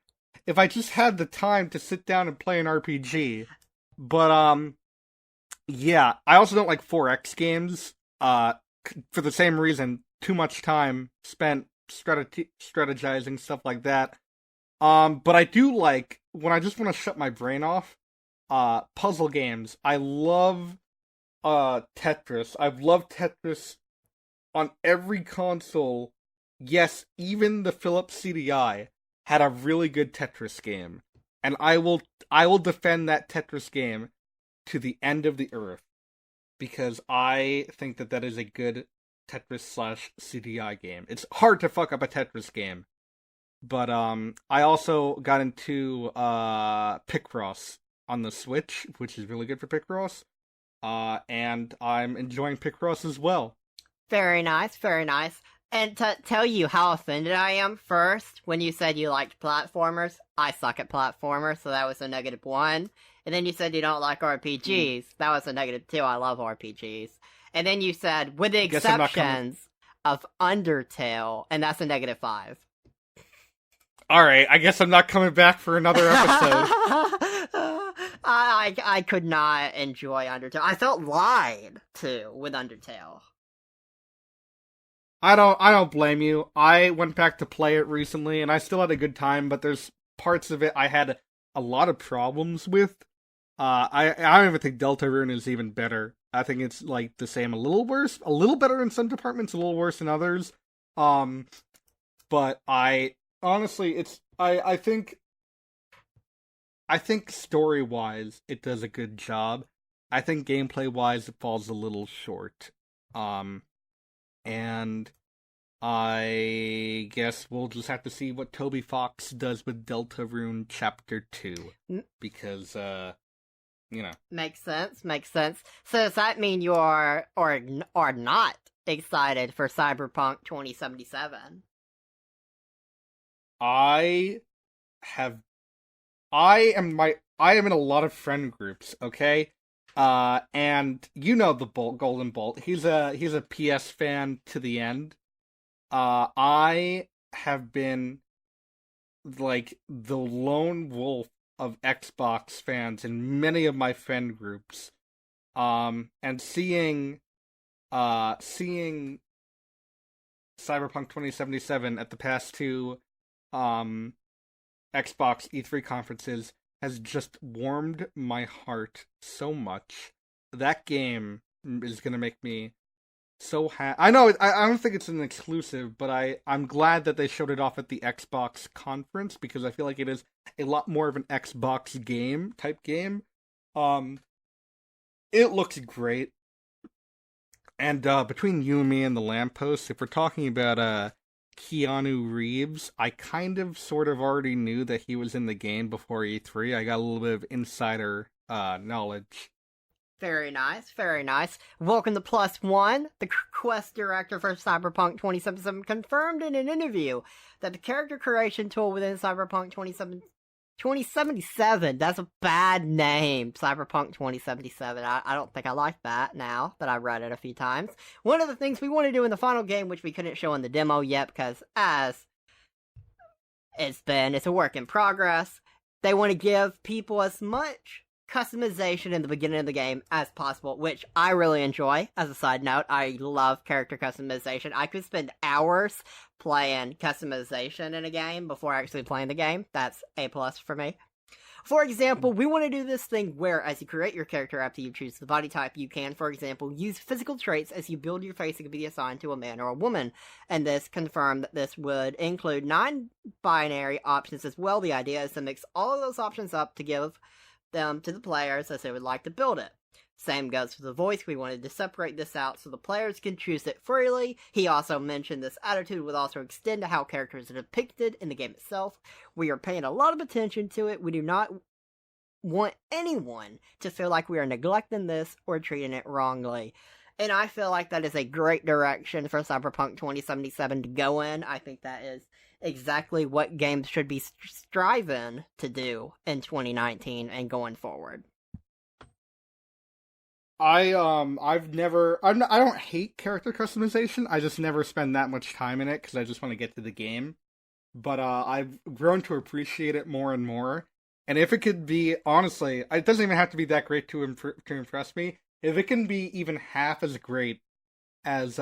If I just had the time to sit down and play an RPG. But yeah, I also don't like 4X games. For the same reason, too much time spent strategizing, stuff like that. But I do like when I just want to shut my brain off. Puzzle games. I love Tetris. I've loved Tetris on every console. Yes, even the Philips CDI had a really good Tetris game, and I will defend that Tetris game to the end of the earth because I think that is a good Tetris / CDI game. It's hard to fuck up a Tetris game, but I also got into Picross on the Switch, which is really good for Picross, and I'm enjoying Picross as well. Very nice, very nice. And to tell you how offended I am, first, when you said you liked platformers, I suck at platformers, so that was a -1. And then you said you don't like RPGs, that was a -2, I love RPGs. And then you said, with the exceptions of Undertale, and that's a -5. Alright, I guess I'm not coming back for another episode. I could not enjoy Undertale. I felt lied to with Undertale. I don't blame you. I went back to play it recently, and I still had a good time. But there's parts of it I had a lot of problems with. I don't even think Deltarune is even better. I think it's like the same, a little worse, a little better in some departments, a little worse in others. But I honestly, I think story wise it does a good job. I think gameplay wise it falls a little short. And I guess we'll just have to see what Toby Fox does with Deltarune Chapter 2. Because, Makes sense, makes sense. So does that mean you are not excited for Cyberpunk 2077? I am in a lot of friend groups, okay? And you know the Golden Bolt. He's a PS fan to the end. I have been like the lone wolf of Xbox fans in many of my friend groups. And seeing Cyberpunk 2077 at the past two Xbox E3 conferences has just warmed my heart so much. That game is gonna make me so happy. I know I don't think it's an exclusive, but I'm glad that they showed it off at the Xbox conference because I feel like it is a lot more of an Xbox type game. It looks great. And between you and me and the lamppost, if we're talking about Keanu Reeves, I kind of sort of already knew that he was in the game before E3. I got a little bit of insider knowledge. Very nice, very nice. Welcome to Plus One. The quest director for Cyberpunk 2077 confirmed in an interview that the character creation tool within Cyberpunk 2077, that's a bad name, Cyberpunk 2077. I don't think I like that now that I've read it a few times. One of the things we want to do in the final game, which we couldn't show in the demo yet because as it's a work in progress, they want to give people as much customization in the beginning of the game as possible, which I really enjoy. As a side note, I love character customization. I could spend hours playing customization in a game before actually playing the game. That's A+ for me. For example, we want to do this thing where as you create your character after you choose the body type, you can, for example, use physical traits as you build your face that can be assigned to a man or a woman. And this confirmed that this would include non-binary options as well. The idea is to mix all of those options up to give them to the players as they would like to build it. Same goes for the voice. We wanted to separate this out so the players can choose it freely. He also mentioned this attitude would also extend to how characters are depicted in the game itself. We are paying a lot of attention to it. We do not want anyone to feel like we are neglecting this or treating it wrongly. And I feel like that is a great direction for Cyberpunk 2077 to go in. I think that is exactly what games should be striving to do in 2019 and going forward. I don't hate character customization. I just never spend that much time in it because I just want to get to the game. But I've grown to appreciate it more and more. And if it could be, honestly, it doesn't even have to be that great to impress me. If it can be even half as great as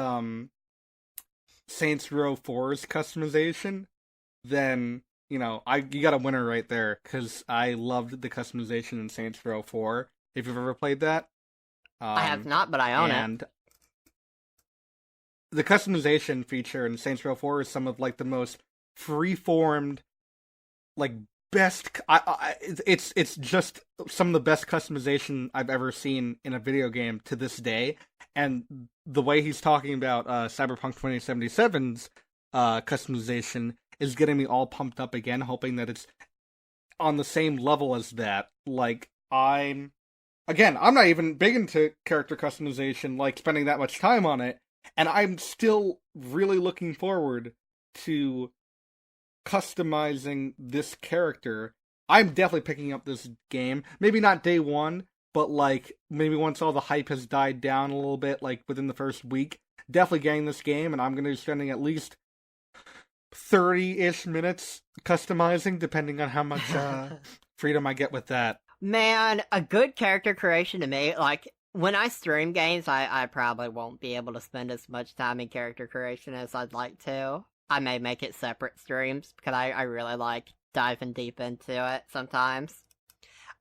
Saints Row 4's customization, then you got a winner right there. Because I loved the customization in Saints Row 4. If you've ever played that. I have not, but I own and it. The customization feature in Saints Row 4 is some of like the most free-formed, like best. It's just some of the best customization I've ever seen in a video game to this day. And the way he's talking about Cyberpunk 2077's customization is getting me all pumped up again, hoping that it's on the same level as that. Like I'm not even big into character customization, like spending that much time on it, and I'm still really looking forward to customizing this character. I'm definitely picking up this game. Maybe not day one, but like maybe once all the hype has died down a little bit, like within the first week, definitely getting this game, and I'm going to be spending at least 30-ish minutes customizing, depending on how much freedom I get with that. Man, a good character creation to me, like, when I stream games, I probably won't be able to spend as much time in character creation as I'd like to. I may make it separate streams, because I really like diving deep into it sometimes.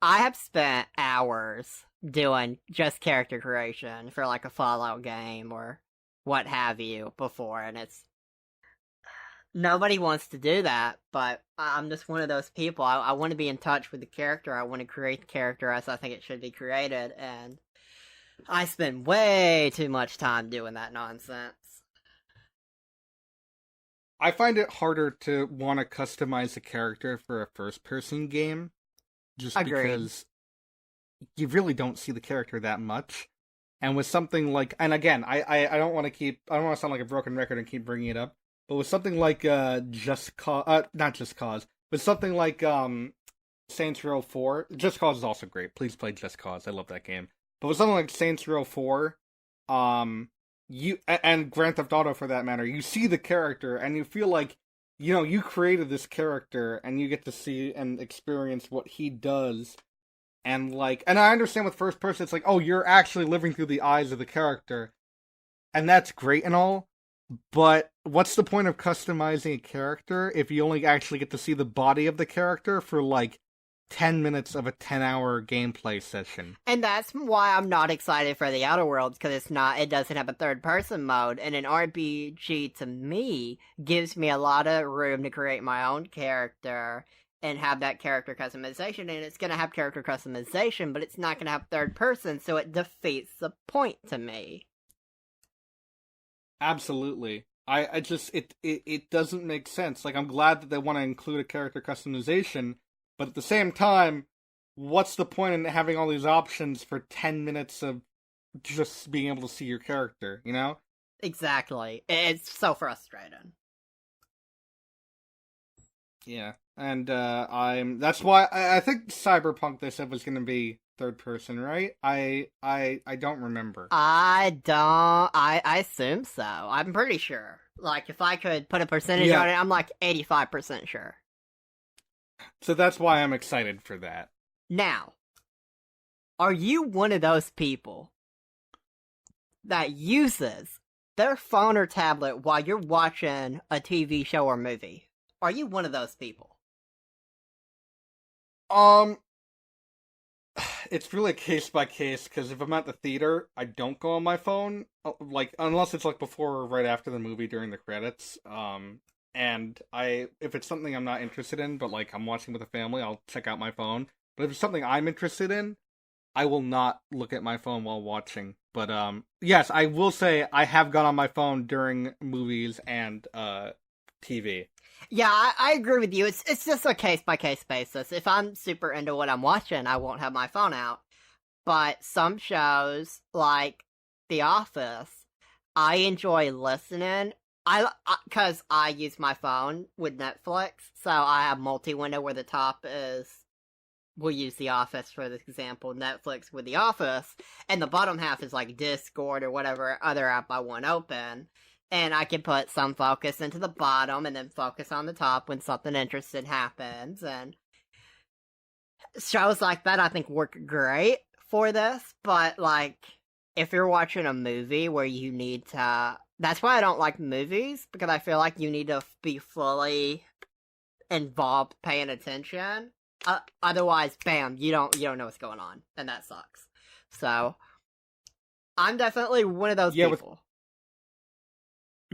I have spent hours doing just character creation for, like, a Fallout game or what have you before, and it's... Nobody wants to do that, but I'm just one of those people. I want to be in touch with the character. I want to create the character as I think it should be created, and I spend way too much time doing that nonsense. I find it harder to want to customize a character for a first-person game, just Agreed. because you really don't see the character that much. And with something like, and again, I don't want to sound like a broken record and keep bringing it up, but with something like not Just Cause, with something like Saints Row 4, Just Cause is also great. Please play Just Cause. I love that game. But with something like Saints Row 4, you and Grand Theft Auto for that matter, you see the character and you feel like you created this character and you get to see and experience what he does. And I understand with first person, it's like, oh, you're actually living through the eyes of the character, and that's great and all. But what's the point of customizing a character if you only actually get to see the body of the character for like 10 minutes of a 10-hour gameplay session? And that's why I'm not excited for the Outer Worlds, because it doesn't have a third-person mode, and an RPG, to me, gives me a lot of room to create my own character and have that character customization, and it's going to have character customization, but it's not going to have third person, so it defeats the point to me. Absolutely. I just it doesn't make sense. Like, I'm glad that they want to include a character customization, but at the same time, what's the point in having all these options for 10 minutes of just being able to see your character, you know? Exactly. It's so frustrating. Yeah. And that's why I think Cyberpunk they said was going to be third person, right? I don't remember. I assume so. I'm pretty sure. Like, if I could put a percentage on it, I'm like 85% sure. So that's why I'm excited for that. Now, are you one of those people that uses their phone or tablet while you're watching a TV show or movie? Are you one of those people? It's really case by case, because if I'm at the theater, I don't go on my phone, like, unless it's like before or right after the movie during the credits. And if it's something I'm not interested in, but like I'm watching with a family, I'll check out my phone. But if it's something I'm interested in, I will not look at my phone while watching. But yes, I will say I have gone on my phone during movies and TV. Yeah, I agree with you. It's just a case by case basis. If I'm super into what I'm watching, I won't have my phone out. But some shows like The Office, I enjoy listening. Because I use my phone with Netflix, so I have multi-window where the top is. We'll use The Office for this example, Netflix with The Office, and the bottom half is like Discord or whatever other app I want open. And I can put some focus into the bottom and then focus on the top when something interesting happens. And shows like that I think work great for this, but like if you're watching a movie where you need to, that's why I don't like movies, because I feel like you need to be fully involved paying attention. Otherwise, bam, you don't know what's going on, and that sucks. So I'm definitely one of those people.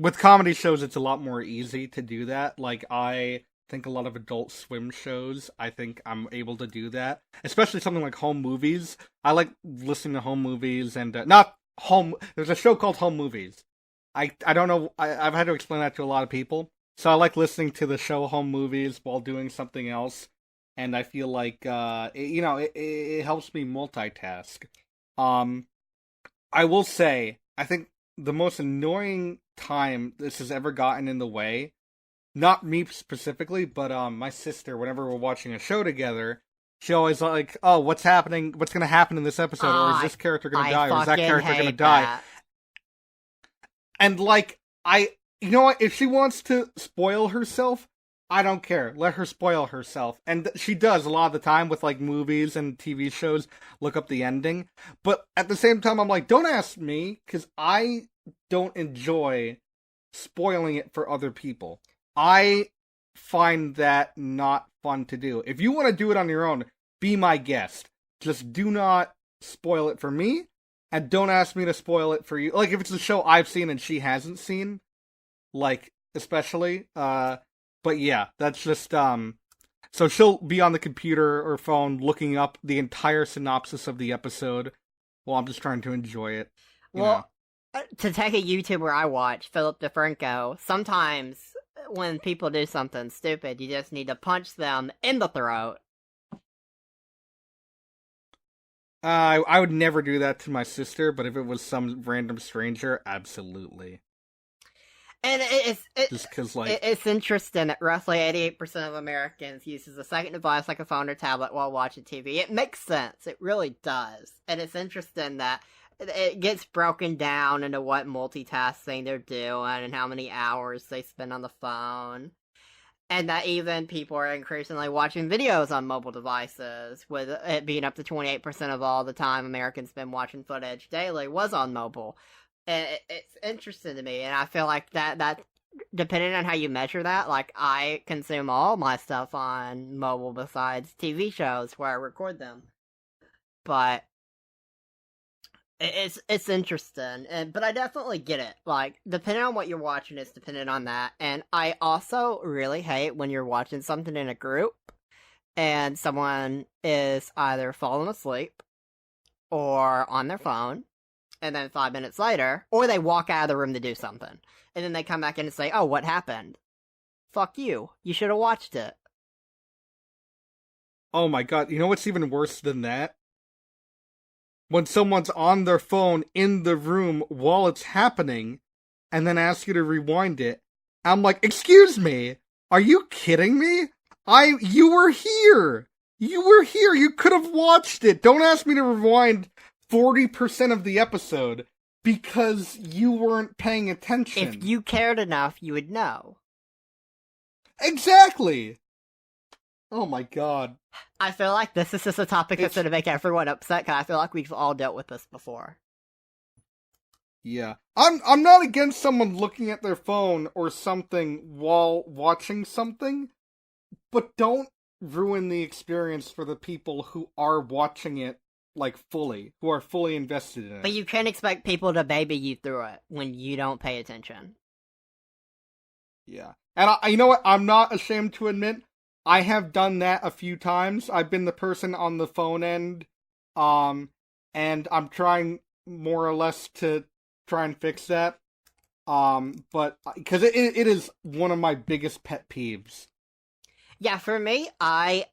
With comedy shows, it's a lot more easy to do that. Like, I think a lot of Adult Swim shows, I think I'm able to do that. Especially something like home movies. I like listening to home movies and, not home, there's a show called Home Movies. I don't know, I've had to explain that to a lot of people. So I like listening to the show Home Movies while doing something else. And I feel like, it helps me multitask. I will say, I think the most annoying time this has ever gotten in the way, not me specifically, but my sister, whenever we're watching a show together, she always like, oh, what's happening? What's going to happen in this episode? Or is this character going to die? Or is that character going to die? And like, you know what? If she wants to spoil herself, I don't care. Let her spoil herself. And she does a lot of the time with like movies and TV shows, look up the ending. But at the same time, I'm like, don't ask me, because I don't enjoy spoiling it for other people. I find that not fun to do. If you want to do it on your own, be my guest. Just do not spoil it for me, and don't ask me to spoil it for you. Like, if it's a show I've seen and she hasn't seen, like, especially, but yeah, that's just, so she'll be on the computer or phone looking up the entire synopsis of the episode while I'm just trying to enjoy it. Well, to take a YouTuber I watch, Philip DeFranco, sometimes when people do something stupid, you just need to punch them in the throat. I would never do that to my sister, but if it was some random stranger, absolutely. And just because, like, it's interesting that roughly 88% of Americans uses a second device like a phone or tablet while watching TV. It makes sense. It really does. And it's interesting that it gets broken down into what multitasking they're doing and how many hours they spend on the phone. And that even people are increasingly watching videos on mobile devices, with it being up to 28% of all the time Americans spend watching footage daily was on mobile. And it's interesting to me, and I feel like that depending on how you measure that, like, I consume all my stuff on mobile besides TV shows where I record them. But it's interesting, but I definitely get it. Like, depending on what you're watching, it's dependent on that. And I also really hate when you're watching something in a group and someone is either falling asleep or on their phone, and then 5 minutes later, or they walk out of the room to do something, and then they come back in and say, oh, what happened? Fuck you. You should have watched it. Oh my god, you know what's even worse than that? When someone's on their phone in the room while it's happening, and then ask you to rewind it. I'm like, excuse me? Are you kidding me? You were here! You were here! You could have watched it! Don't ask me to rewind 40% of the episode because you weren't paying attention. If you cared enough, you would know. Exactly! Oh my god. I feel like this is just a topic that's going to make everyone upset, because I feel like we've all dealt with this before. Yeah. I'm not against someone looking at their phone or something while watching something, but don't ruin the experience for the people who are watching it, like, fully, who are fully invested in it. But you can't expect people to baby you through it when you don't pay attention. Yeah. And you know what? I'm not ashamed to admit, I have done that a few times. I've been the person on the phone end, and I'm trying more or less to try and fix that. But because it is one of my biggest pet peeves. Yeah, for me, I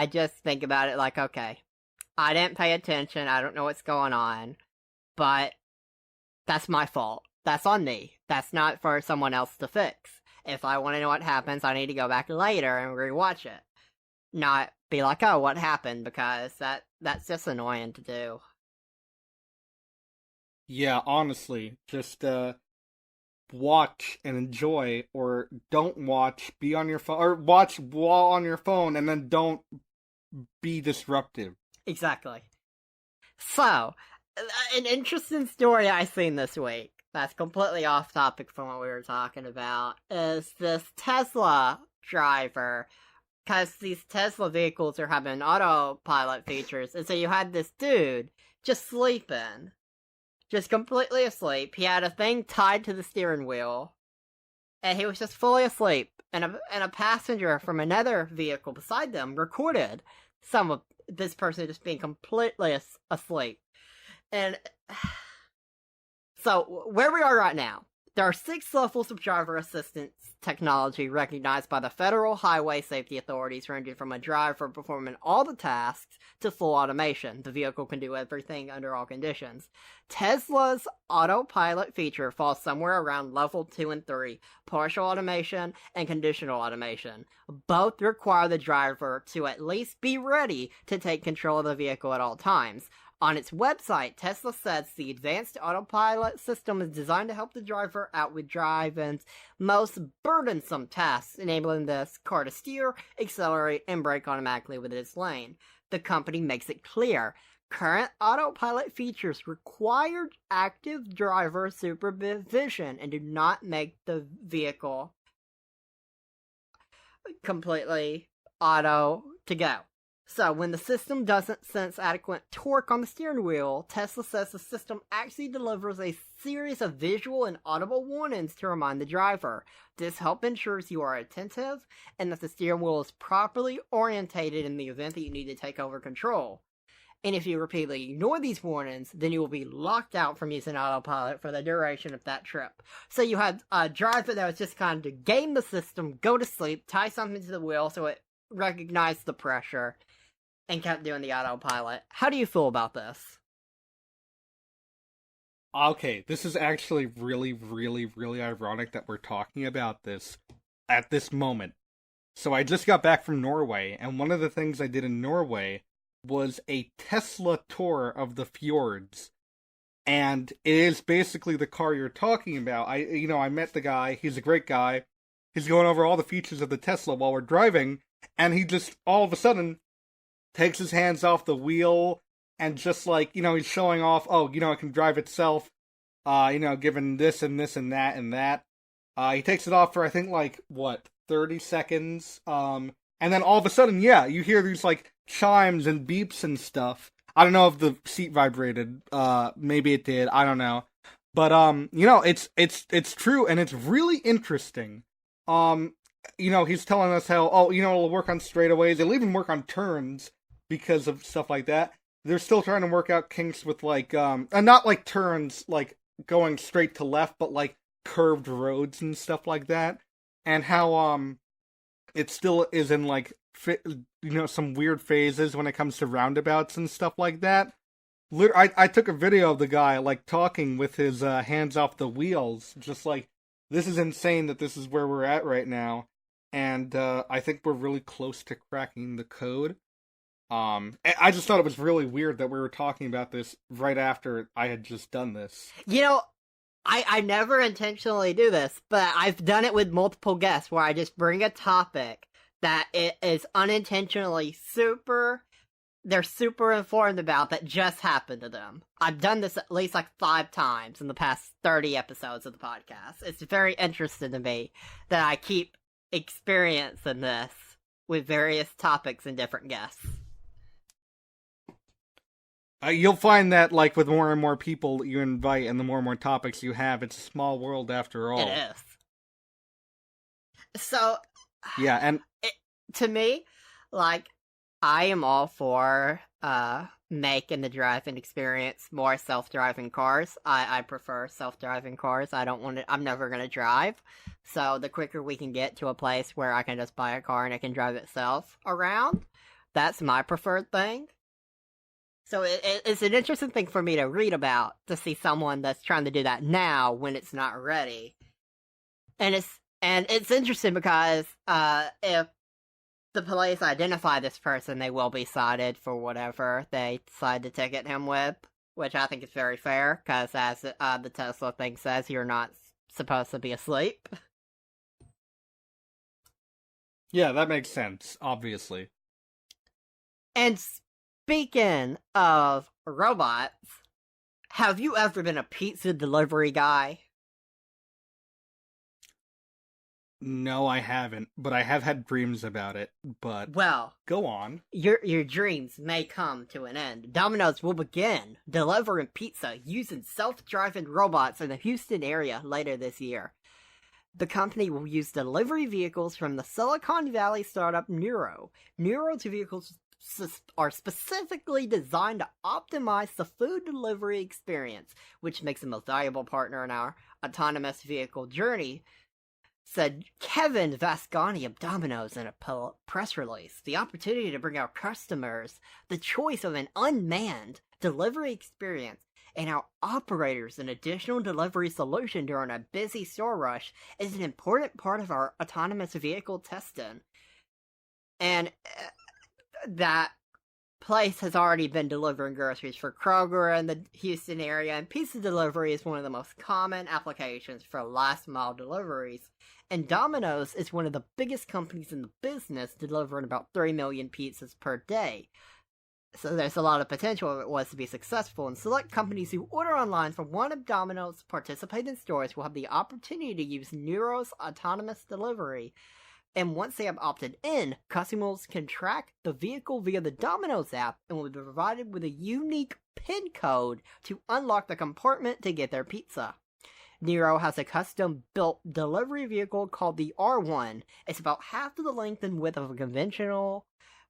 just think about it like, okay, I didn't pay attention. I don't know what's going on, but that's my fault. That's on me. That's not for someone else to fix. If I want to know what happens, I need to go back later and rewatch it. Not be like, oh, what happened? Because that's just annoying to do. Yeah, honestly, just watch and enjoy, or don't watch, be on your phone, or watch while on your phone, and then don't be disruptive. Exactly. So, an interesting story I seen this week that's completely off topic from what we were talking about is this Tesla driver. Because these Tesla vehicles are having autopilot features, and so you had this dude just sleeping, just completely asleep. He had a thing tied to the steering wheel, and he was just fully asleep. And a passenger from another vehicle beside them recorded some of this person just being completely asleep. And so, where we are right now, there are 6 levels of driver assistance technology recognized by the federal highway safety authorities, ranging from a driver performing all the tasks to full automation. The vehicle can do everything under all conditions. Tesla's autopilot feature falls somewhere around level 2 and 3, partial automation and conditional automation. Both require the driver to at least be ready to take control of the vehicle at all times. On its website, Tesla says the advanced autopilot system is designed to help the driver out with driving's most burdensome tasks, enabling this car to steer, accelerate, and brake automatically within its lane. The company makes it clear current autopilot features require active driver supervision and do not make the vehicle completely auto to go. So, when the system doesn't sense adequate torque on the steering wheel, Tesla says the system actually delivers a series of visual and audible warnings to remind the driver. This help ensures you are attentive and that the steering wheel is properly orientated in the event that you need to take over control. And if you repeatedly ignore these warnings, then you will be locked out from using autopilot for the duration of that trip. So you had a driver that was just kind of to game the system, go to sleep, tie something to the wheel so it recognized the pressure, and kept doing the autopilot. How do you feel about this? Okay, this is actually really, really, really ironic that we're talking about this at this moment. So I just got back from Norway, and one of the things I did in Norway was a Tesla tour of the fjords. And it is basically the car you're talking about. I met the guy. He's a great guy. He's going over all the features of the Tesla while we're driving, and he just all of a sudden takes his hands off the wheel and just he's showing off, it can drive itself, given this and this and that and that. He takes it off for, I think, 30 seconds. And then all of a sudden, you hear these, chimes and beeps and stuff. I don't know if the seat vibrated. Maybe it did. I don't know. But, it's true, and it's really interesting. He's telling us how, it'll work on straightaways. It'll even work on turns because of stuff like that. They're still trying to work out kinks with, not turns, going straight to left, but, curved roads and stuff like that. And how, it still is in, some weird phases when it comes to roundabouts and stuff like that. I took a video of the guy, talking with his hands off the wheels, just this is insane that this is where we're at right now. And I think we're really close to cracking the code. I just thought it was really weird that we were talking about this right after I had just done this. I never intentionally do this, but I've done it with multiple guests where I just bring a topic that it is unintentionally they're super informed about that just happened to them. I've done this at least 5 times in the past 30 episodes of the podcast. It's very interesting to me that I keep experiencing this with various topics and different guests. You'll find that, with more and more people you invite and the more and more topics you have, it's a small world after all. It is. So, yeah, and to me, I am all for making the driving experience more self-driving cars. I prefer self-driving cars. I don't want to. I'm never gonna drive. So the quicker we can get to a place where I can just buy a car and it can drive itself around, that's my preferred thing. So it's an interesting thing for me to read about, to see someone that's trying to do that now when it's not ready. And it's interesting because if the police identify this person, they will be cited for whatever they decide to ticket him with, which I think is very fair, because as the Tesla thing says, you're not supposed to be asleep. Yeah, that makes sense, obviously. And speaking of robots, have you ever been a pizza delivery guy? No, I haven't, but I have had dreams about it. But Well, go on. your dreams may come to an end. Domino's will begin delivering pizza using self-driving robots in the Houston area later this year. The company will use delivery vehicles from the Silicon Valley startup Nuro. Nuro's vehicles are specifically designed to optimize the food delivery experience, which makes them a valuable partner in our autonomous vehicle journey, said Kevin Vasconi of Domino's in a press release. The opportunity to bring our customers the choice of an unmanned delivery experience and our operators an additional delivery solution during a busy store rush is an important part of our autonomous vehicle testing. And that place has already been delivering groceries for Kroger in the Houston area, and pizza delivery is one of the most common applications for last mile deliveries. And Domino's is one of the biggest companies in the business, delivering about 3 million pizzas per day. So there's a lot of potential if it was to be successful, and select companies who order online from one of Domino's participating stores will have the opportunity to use Nuro's autonomous delivery. And once they have opted in, customers can track the vehicle via the Domino's app and will be provided with a unique PIN code to unlock the compartment to get their pizza. Nuro has a custom-built delivery vehicle called the R1. It's about half the length and width of a conventional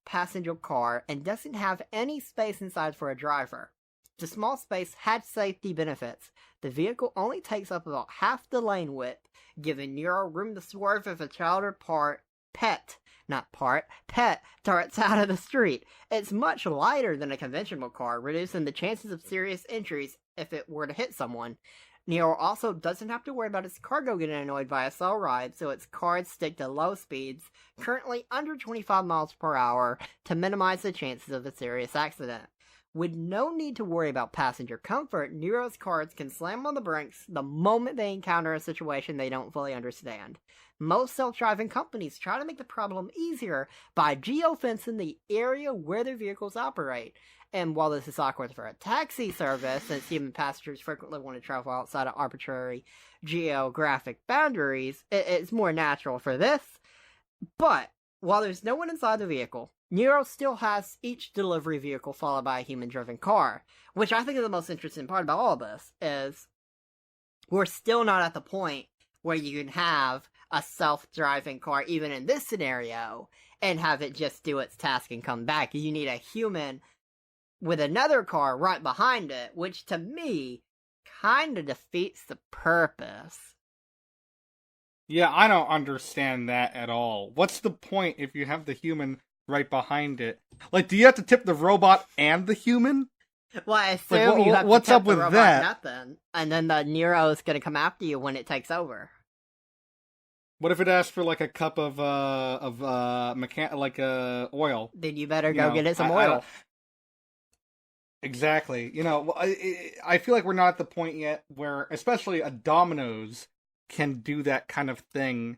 passenger car and doesn't have any space inside for a driver. The small space had safety benefits. The vehicle only takes up about half the lane width, giving Nuro room to swerve if a child or pet darts out of the street. It's much lighter than a conventional car, reducing the chances of serious injuries if it were to hit someone. Nero also doesn't have to worry about its cargo getting annoyed by a slow ride, so its cars stick to low speeds, currently under 25 miles per hour, to minimize the chances of a serious accident. With no need to worry about passenger comfort, Nero's cars can slam on the brakes the moment they encounter a situation they don't fully understand. Most self-driving companies try to make the problem easier by geofencing the area where their vehicles operate. And while this is awkward for a taxi service, since human passengers frequently want to travel outside of arbitrary geographic boundaries, it's more natural for this. But while there's no one inside the vehicle, Nuro still has each delivery vehicle followed by a human-driven car, which I think is the most interesting part about all of this, is we're still not at the point where you can have a self-driving car, even in this scenario, and have it just do its task and come back. You need a human with another car right behind it, which to me kind of defeats the purpose. Yeah, I don't understand that at all. What's the point if you have the human right behind it? Like, do you have to tip the robot and the human? Well, I assume you have what's to tip up the with robot that? nothing, and then the Nero is going to come after you when it takes over. What if it asks for like a cup of oil? Then you better go get it some oil. Exactly. You know, I feel like we're not at the point yet where, especially a Domino's can do that kind of thing,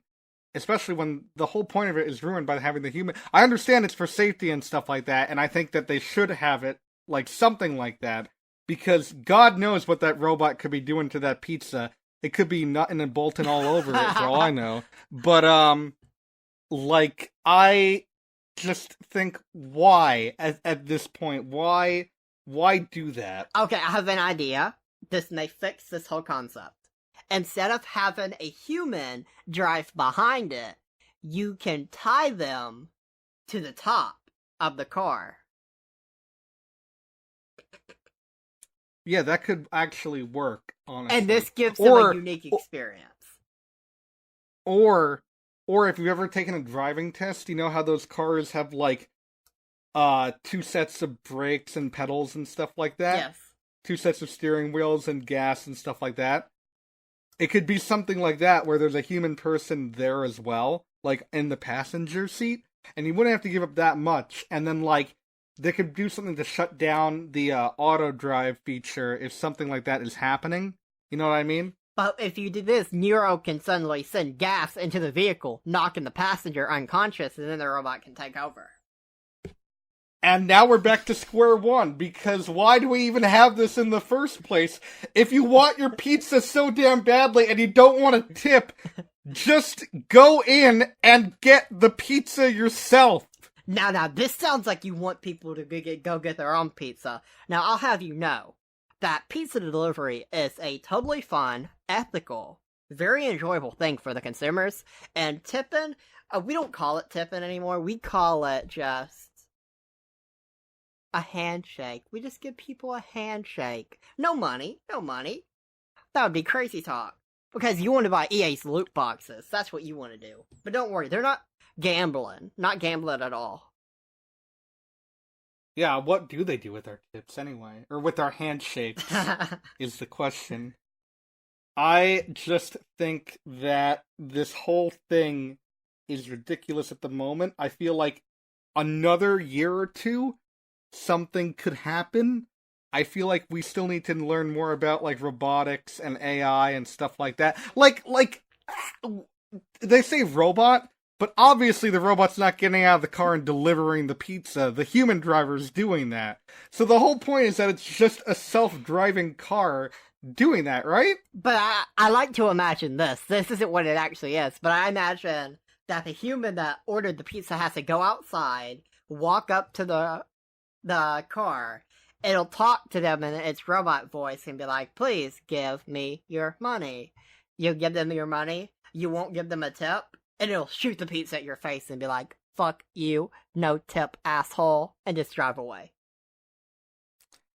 especially when the whole point of it is ruined by having the human. I understand it's for safety and stuff like that, and I think that they should have it like something like that, because God knows what that robot could be doing to that pizza. It could be nutting and bolting all over it for all I know. But like, I just think, why at this point, why do that? Okay, I have an idea. This may fix this whole concept. Instead of having a human drive behind it, you can tie them to the top of the car. Yeah, that could actually work, And honestly. this gives them a Or, unique experience. or, or if you've ever taken a driving test, you know how those cars have like two sets of brakes and pedals and stuff like that? Yes. Two sets of steering wheels and gas and stuff like that. It could be something like that where there's a human person there as well, like in the passenger seat, and you wouldn't have to give up that much. And then like they could do something to shut down the auto drive feature if something like that is happening. You know what I mean? But if you do this, Nero can suddenly send gas into the vehicle, knocking the passenger unconscious, and then the robot can take over. And now we're back to square one, because why do we even have this in the first place? If you want your pizza so damn badly and you don't want to tip, just go in and get the pizza yourself. Now, this sounds like you want people to go get their own pizza. Now, I'll have you know that pizza delivery is a totally fun, ethical, very enjoyable thing for the consumers. And tipping, we don't call it tipping anymore. We call it just a handshake. We just give people a handshake. No money. That would be crazy talk. Because you want to buy EA's loot boxes. That's what you want to do. But don't worry, they're not gambling. Not gambling at all. Yeah, what do they do with our tips anyway? Or with our handshakes, is the question. I just think that this whole thing is ridiculous at the moment. I feel like another year or two, something could happen. I feel like we still need to learn more about like robotics and AI and stuff like that. Like they say robot, but obviously the robot's not getting out of the car and delivering the pizza. The human driver's doing that. So the whole point is that it's just a self-driving car doing that, right? But I like to imagine this. This isn't what it actually is, but I imagine that the human that ordered the pizza has to go outside, walk up to the car. It'll talk to them in its robot voice and be like, please give me your money. You give them your money, you won't give them a tip, and it'll shoot the pizza at your face and be like, fuck you, no tip, asshole, and just drive away.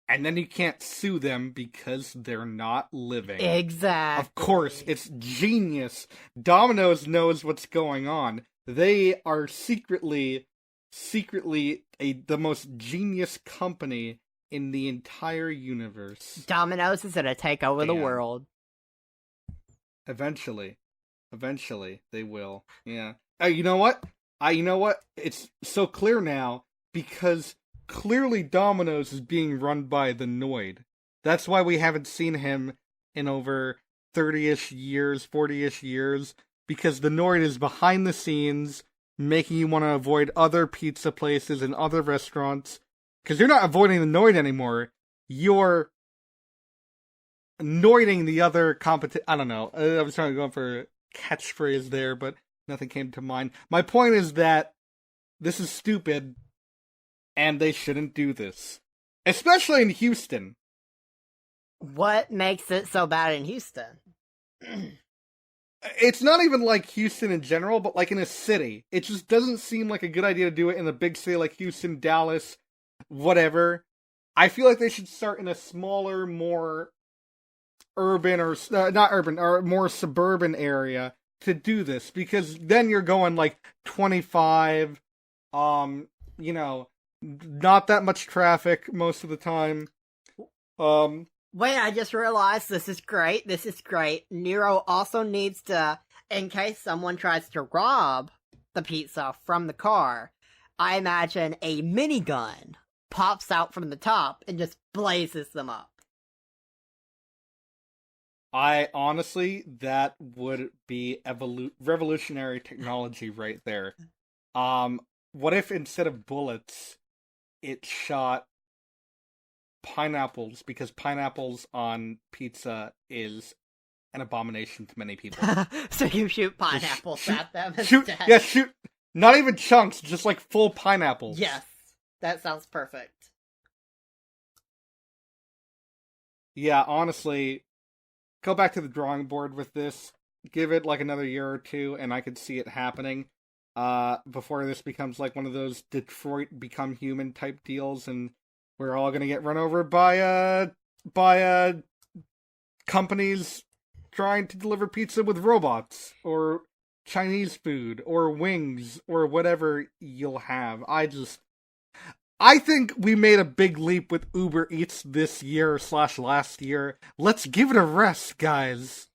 And then you can't sue them because they're not living. Exactly. Of course, it's genius. Domino's knows what's going on. They are secretly the most genius company in the entire universe. Domino's is gonna take over the world. Eventually, they will. Yeah. You know what? It's so clear now because clearly Domino's is being run by the Noid. That's why we haven't seen him in over 30-ish years, 40-ish years, because the Noid is behind the scenes, making you want to avoid other pizza places and other restaurants. Because you're not avoiding the Noid anymore. You're Noiding the other competition. I don't know. I was trying to go for a catchphrase there, but nothing came to mind. My point is that this is stupid, and they shouldn't do this. Especially in Houston. What makes it so bad in Houston? It's not even like Houston in general, but like in a city. It just doesn't seem like a good idea to do it in a big city like Houston, Dallas, whatever. I feel like they should start in a smaller, more urban or not urban, or more suburban area to do this, because then you're going like 25, not that much traffic most of the time. Wait, I just realized this is great. Nero also needs to, in case someone tries to rob the pizza from the car, I imagine a minigun pops out from the top and just blazes them up. That would be revolutionary technology right there. What if instead of bullets, it shot pineapples, because pineapples on pizza is an abomination to many people. So you shoot pineapples at them instead. Shoot. Not even chunks, just like full pineapples. Yes, that sounds perfect. Yeah, honestly, go back to the drawing board with this. Give it like another year or two, and I could see it happening. Before this becomes like one of those Detroit Become Human type deals, and we're all gonna get run over by by companies trying to deliver pizza with robots or Chinese food or wings or whatever you'll have. I think we made a big leap with Uber Eats this year / last year. Let's give it a rest, guys.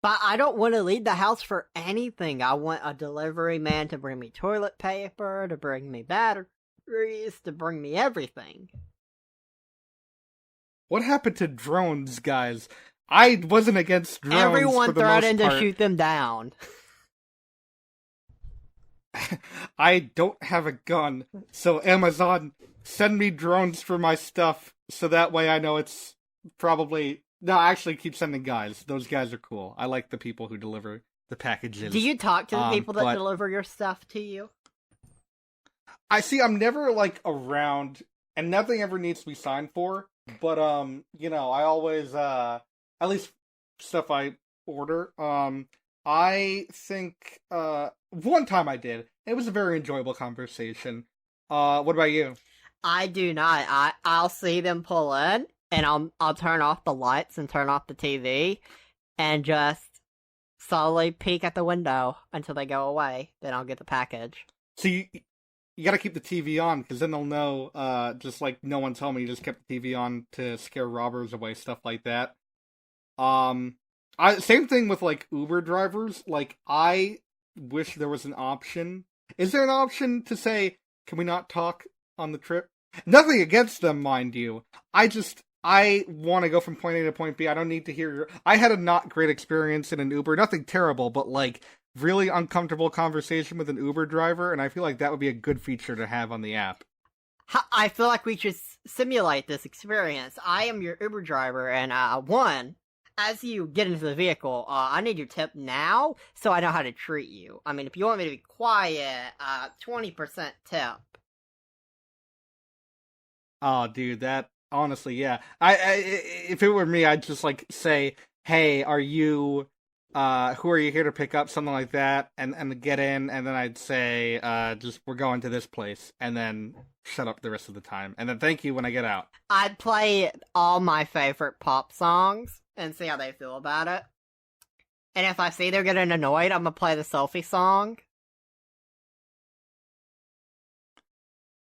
But I don't want to leave the house for anything. I want a delivery man to bring me toilet paper, to bring me batteries, to bring me everything. What happened to drones, guys? I wasn't against drones. Everyone for the threatened most to part. shoot them down. I don't have a gun, so Amazon, send me drones for my stuff, so that way I know it's probably... No, actually, keep sending guys. Those guys are cool. I like the people who deliver the packages. Do you talk to the people that but deliver your stuff to you? I see, I'm never, like, around, and nothing ever needs to be signed for, but, you know, I always, at least stuff I order, I think, one time I did. It was a very enjoyable conversation. What about you? I do not. I'll see them pull in, and I'll turn off the lights and turn off the TV, and just slowly peek at the window until they go away. Then I'll get the package. So you gotta keep the TV on, because then they'll know, just like no one told me, you just kept the TV on to scare robbers away, stuff like that. Same thing with, like, Uber drivers. Like, I wish there was an option. Is there an option to say, can we not talk on the trip? Nothing against them, mind you. I want to go from point A to point B. I don't need to hear I had a not great experience in an Uber. Nothing terrible, but, like, really uncomfortable conversation with an Uber driver, and I feel like that would be a good feature to have on the app. I feel like we should simulate this experience. I am your Uber driver, and one, as you get into the vehicle, I need your tip now, so I know how to treat you. I mean, if you want me to be quiet, 20% tip. Oh, dude, that honestly, yeah. I if it were me, I'd just like say, "Hey, are you who are you here to pick up?" Something like that, and get in, and then I'd say, just we're going to this place, and then shut up the rest of the time, and then thank you when I get out. I'd play all my favorite pop songs and see how they feel about it. And if I see they're getting annoyed, I'm gonna play the selfie song.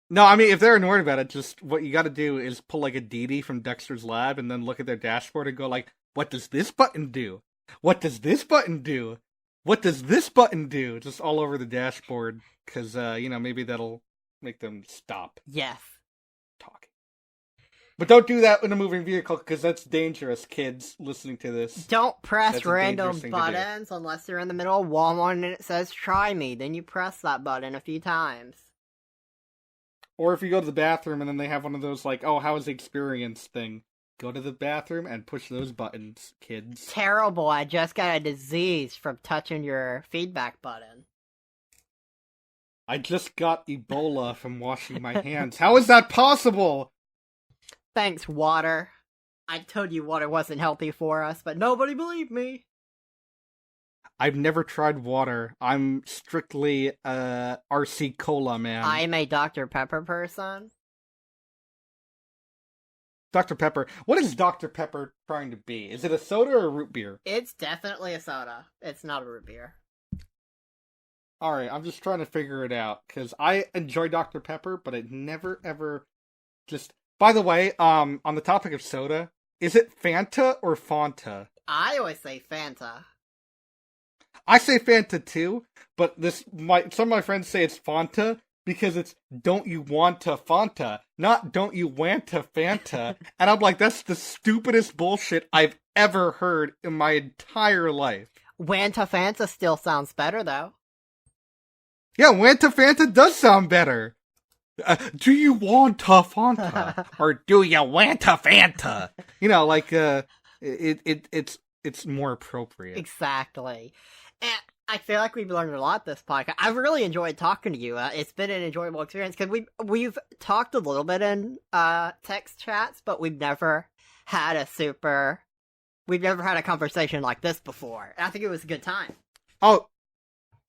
No, I mean, if they're annoyed about it, just what you got to do is pull like a Dee Dee from Dexter's Lab, and then look at their dashboard and go like, "What does this button do? What does this button do? What does this button do?" Just all over the dashboard, because you know, maybe that'll make them stop Yes. talking. But don't do that in a moving vehicle, because that's dangerous, kids listening to this. Don't press That's a random dangerous thing to do. buttons unless you're in the middle of Walmart and it says try me. Then you press that button a few times. Or if you go to the bathroom and then they have one of those, like, "Oh, how was the experience?" thing. Go to the bathroom and push those buttons, kids. Terrible, I just got a disease from touching your feedback button. I just got Ebola from washing my hands. How is that possible? Thanks, water. I told you water wasn't healthy for us, but nobody believed me. I've never tried water. I'm strictly RC Cola, man. I'm a Dr. Pepper person. Dr. Pepper. What is Dr. Pepper trying to be? Is it a soda or a root beer? It's definitely a soda. It's not a root beer. Alright, I'm just trying to figure it out, because I enjoy Dr. Pepper, but it never ever just... By the way, on the topic of soda, is it Fanta or Fanta? I always say Fanta. I say Fanta too, but some of my friends say it's Fanta because it's "don't you want to Fanta," not "don't you want to Fanta," and I'm like, that's the stupidest bullshit I've ever heard in my entire life. Wanta Fanta still sounds better, though. Yeah, "Wanta Fanta" does sound better. Do you want to Fanta or do you want to Fanta? You know, like it's more appropriate. Exactly. And I feel like we've learned a lot this podcast. I've really enjoyed talking to you. It's been an enjoyable experience because we've talked a little bit in text chats, but we've never had a conversation like this before. And I think it was a good time. Oh,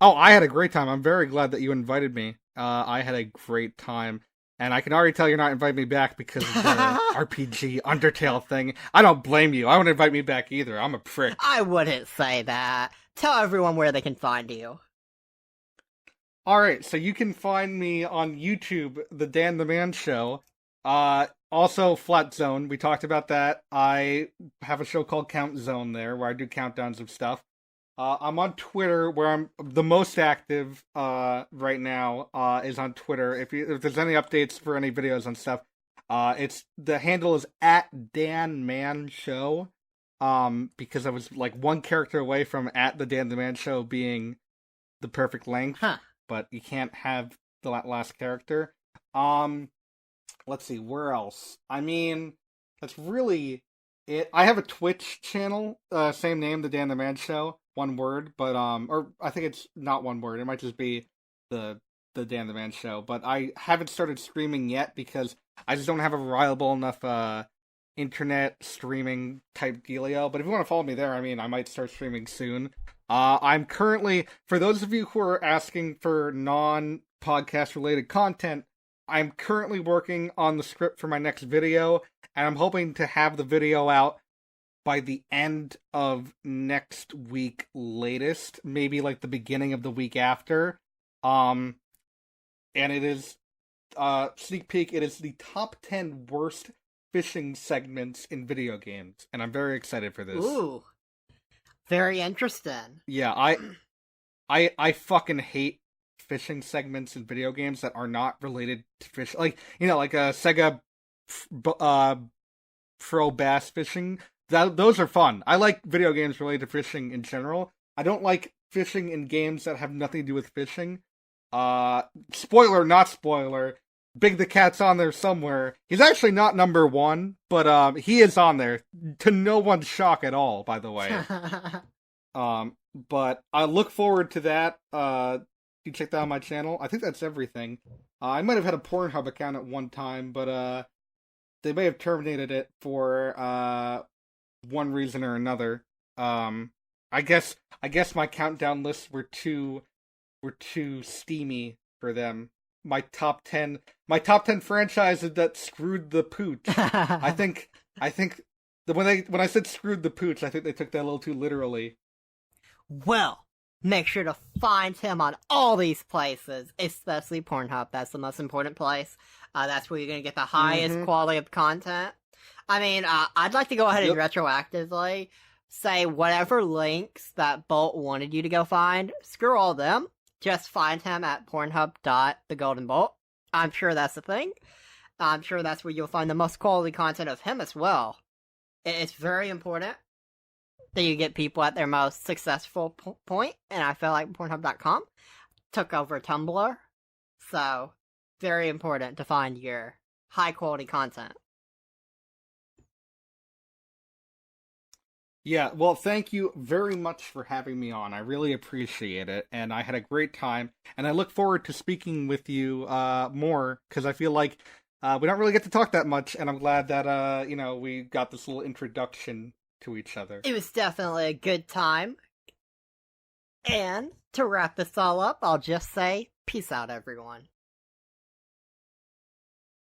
I had a great time. I'm very glad that you invited me. I had a great time. And I can already tell you're not inviting me back because of the RPG Undertale thing. I don't blame you. I wouldn't invite me back either. I'm a prick. I wouldn't say that. Tell everyone where they can find you. Alright, so you can find me on YouTube, The Dan the Man Show. Also, Flat Zone. We talked about that. I have a show called Count Zone there, where I do countdowns of stuff. I'm on Twitter, where I'm the most active right now. Is on Twitter. If there's any updates for any videos and stuff, the handle is at Dan Man Show. Because I was like one character away from at the Dan the Man Show being the perfect length, but you can't have the last character. Let's see, where else? I mean, that's really it. I have a Twitch channel, same name, the Dan the Man Show, one word, but or I think it's not one word. It might just be the Dan the Man Show. But I haven't started streaming yet because I just don't have a reliable enough internet streaming type dealio. But if you want to follow me there, I mean, I might start streaming soon. I'm currently, for those of you who are asking for non-podcast related content, I'm currently working on the script for my next video, and I'm hoping to have the video out by the end of next week latest, maybe like the beginning of the week after. And it is, sneak peek, it is the top 10 worst fishing segments in video games, and I'm very excited for this. Ooh. Very interesting. Yeah, I fucking hate fishing segments in video games that are not related to fish, like, you know, like a Sega Pro Bass Fishing. Those are fun. I like video games related to fishing in general. I don't like fishing in games that have nothing to do with fishing. Spoiler, not spoiler. Big the Cat's on there somewhere. He's actually not number one, but he is on there, to no one's shock at all, by the way. But I look forward to that. You check that on my channel. I think that's everything. I might have had a Pornhub account at one time, but they may have terminated it for one reason or another. I guess my countdown lists were too steamy for them. My top 10 franchises that screwed the pooch. I think when I said screwed the pooch, I think they took that a little too literally. Well, make sure to find him on all these places, especially Pornhub. That's the most important place. That's where you're going to get the highest quality of content. I mean, I'd like to go ahead and retroactively say whatever links that Bolt wanted you to go find, screw all them. Just find him at pornhub.thegoldenbolt. I'm sure that's the thing. I'm sure that's where you'll find the most quality content of him as well. It's very important that you get people at their most successful point, and I feel like Pornhub.com took over Tumblr. So, very important to find your high-quality content. Yeah, well, thank you very much for having me on. I really appreciate it, and I had a great time, and I look forward to speaking with you more, because I feel like we don't really get to talk that much, and I'm glad that, we got this little introduction to each other. It was definitely a good time. And to wrap this all up, I'll just say, peace out, everyone.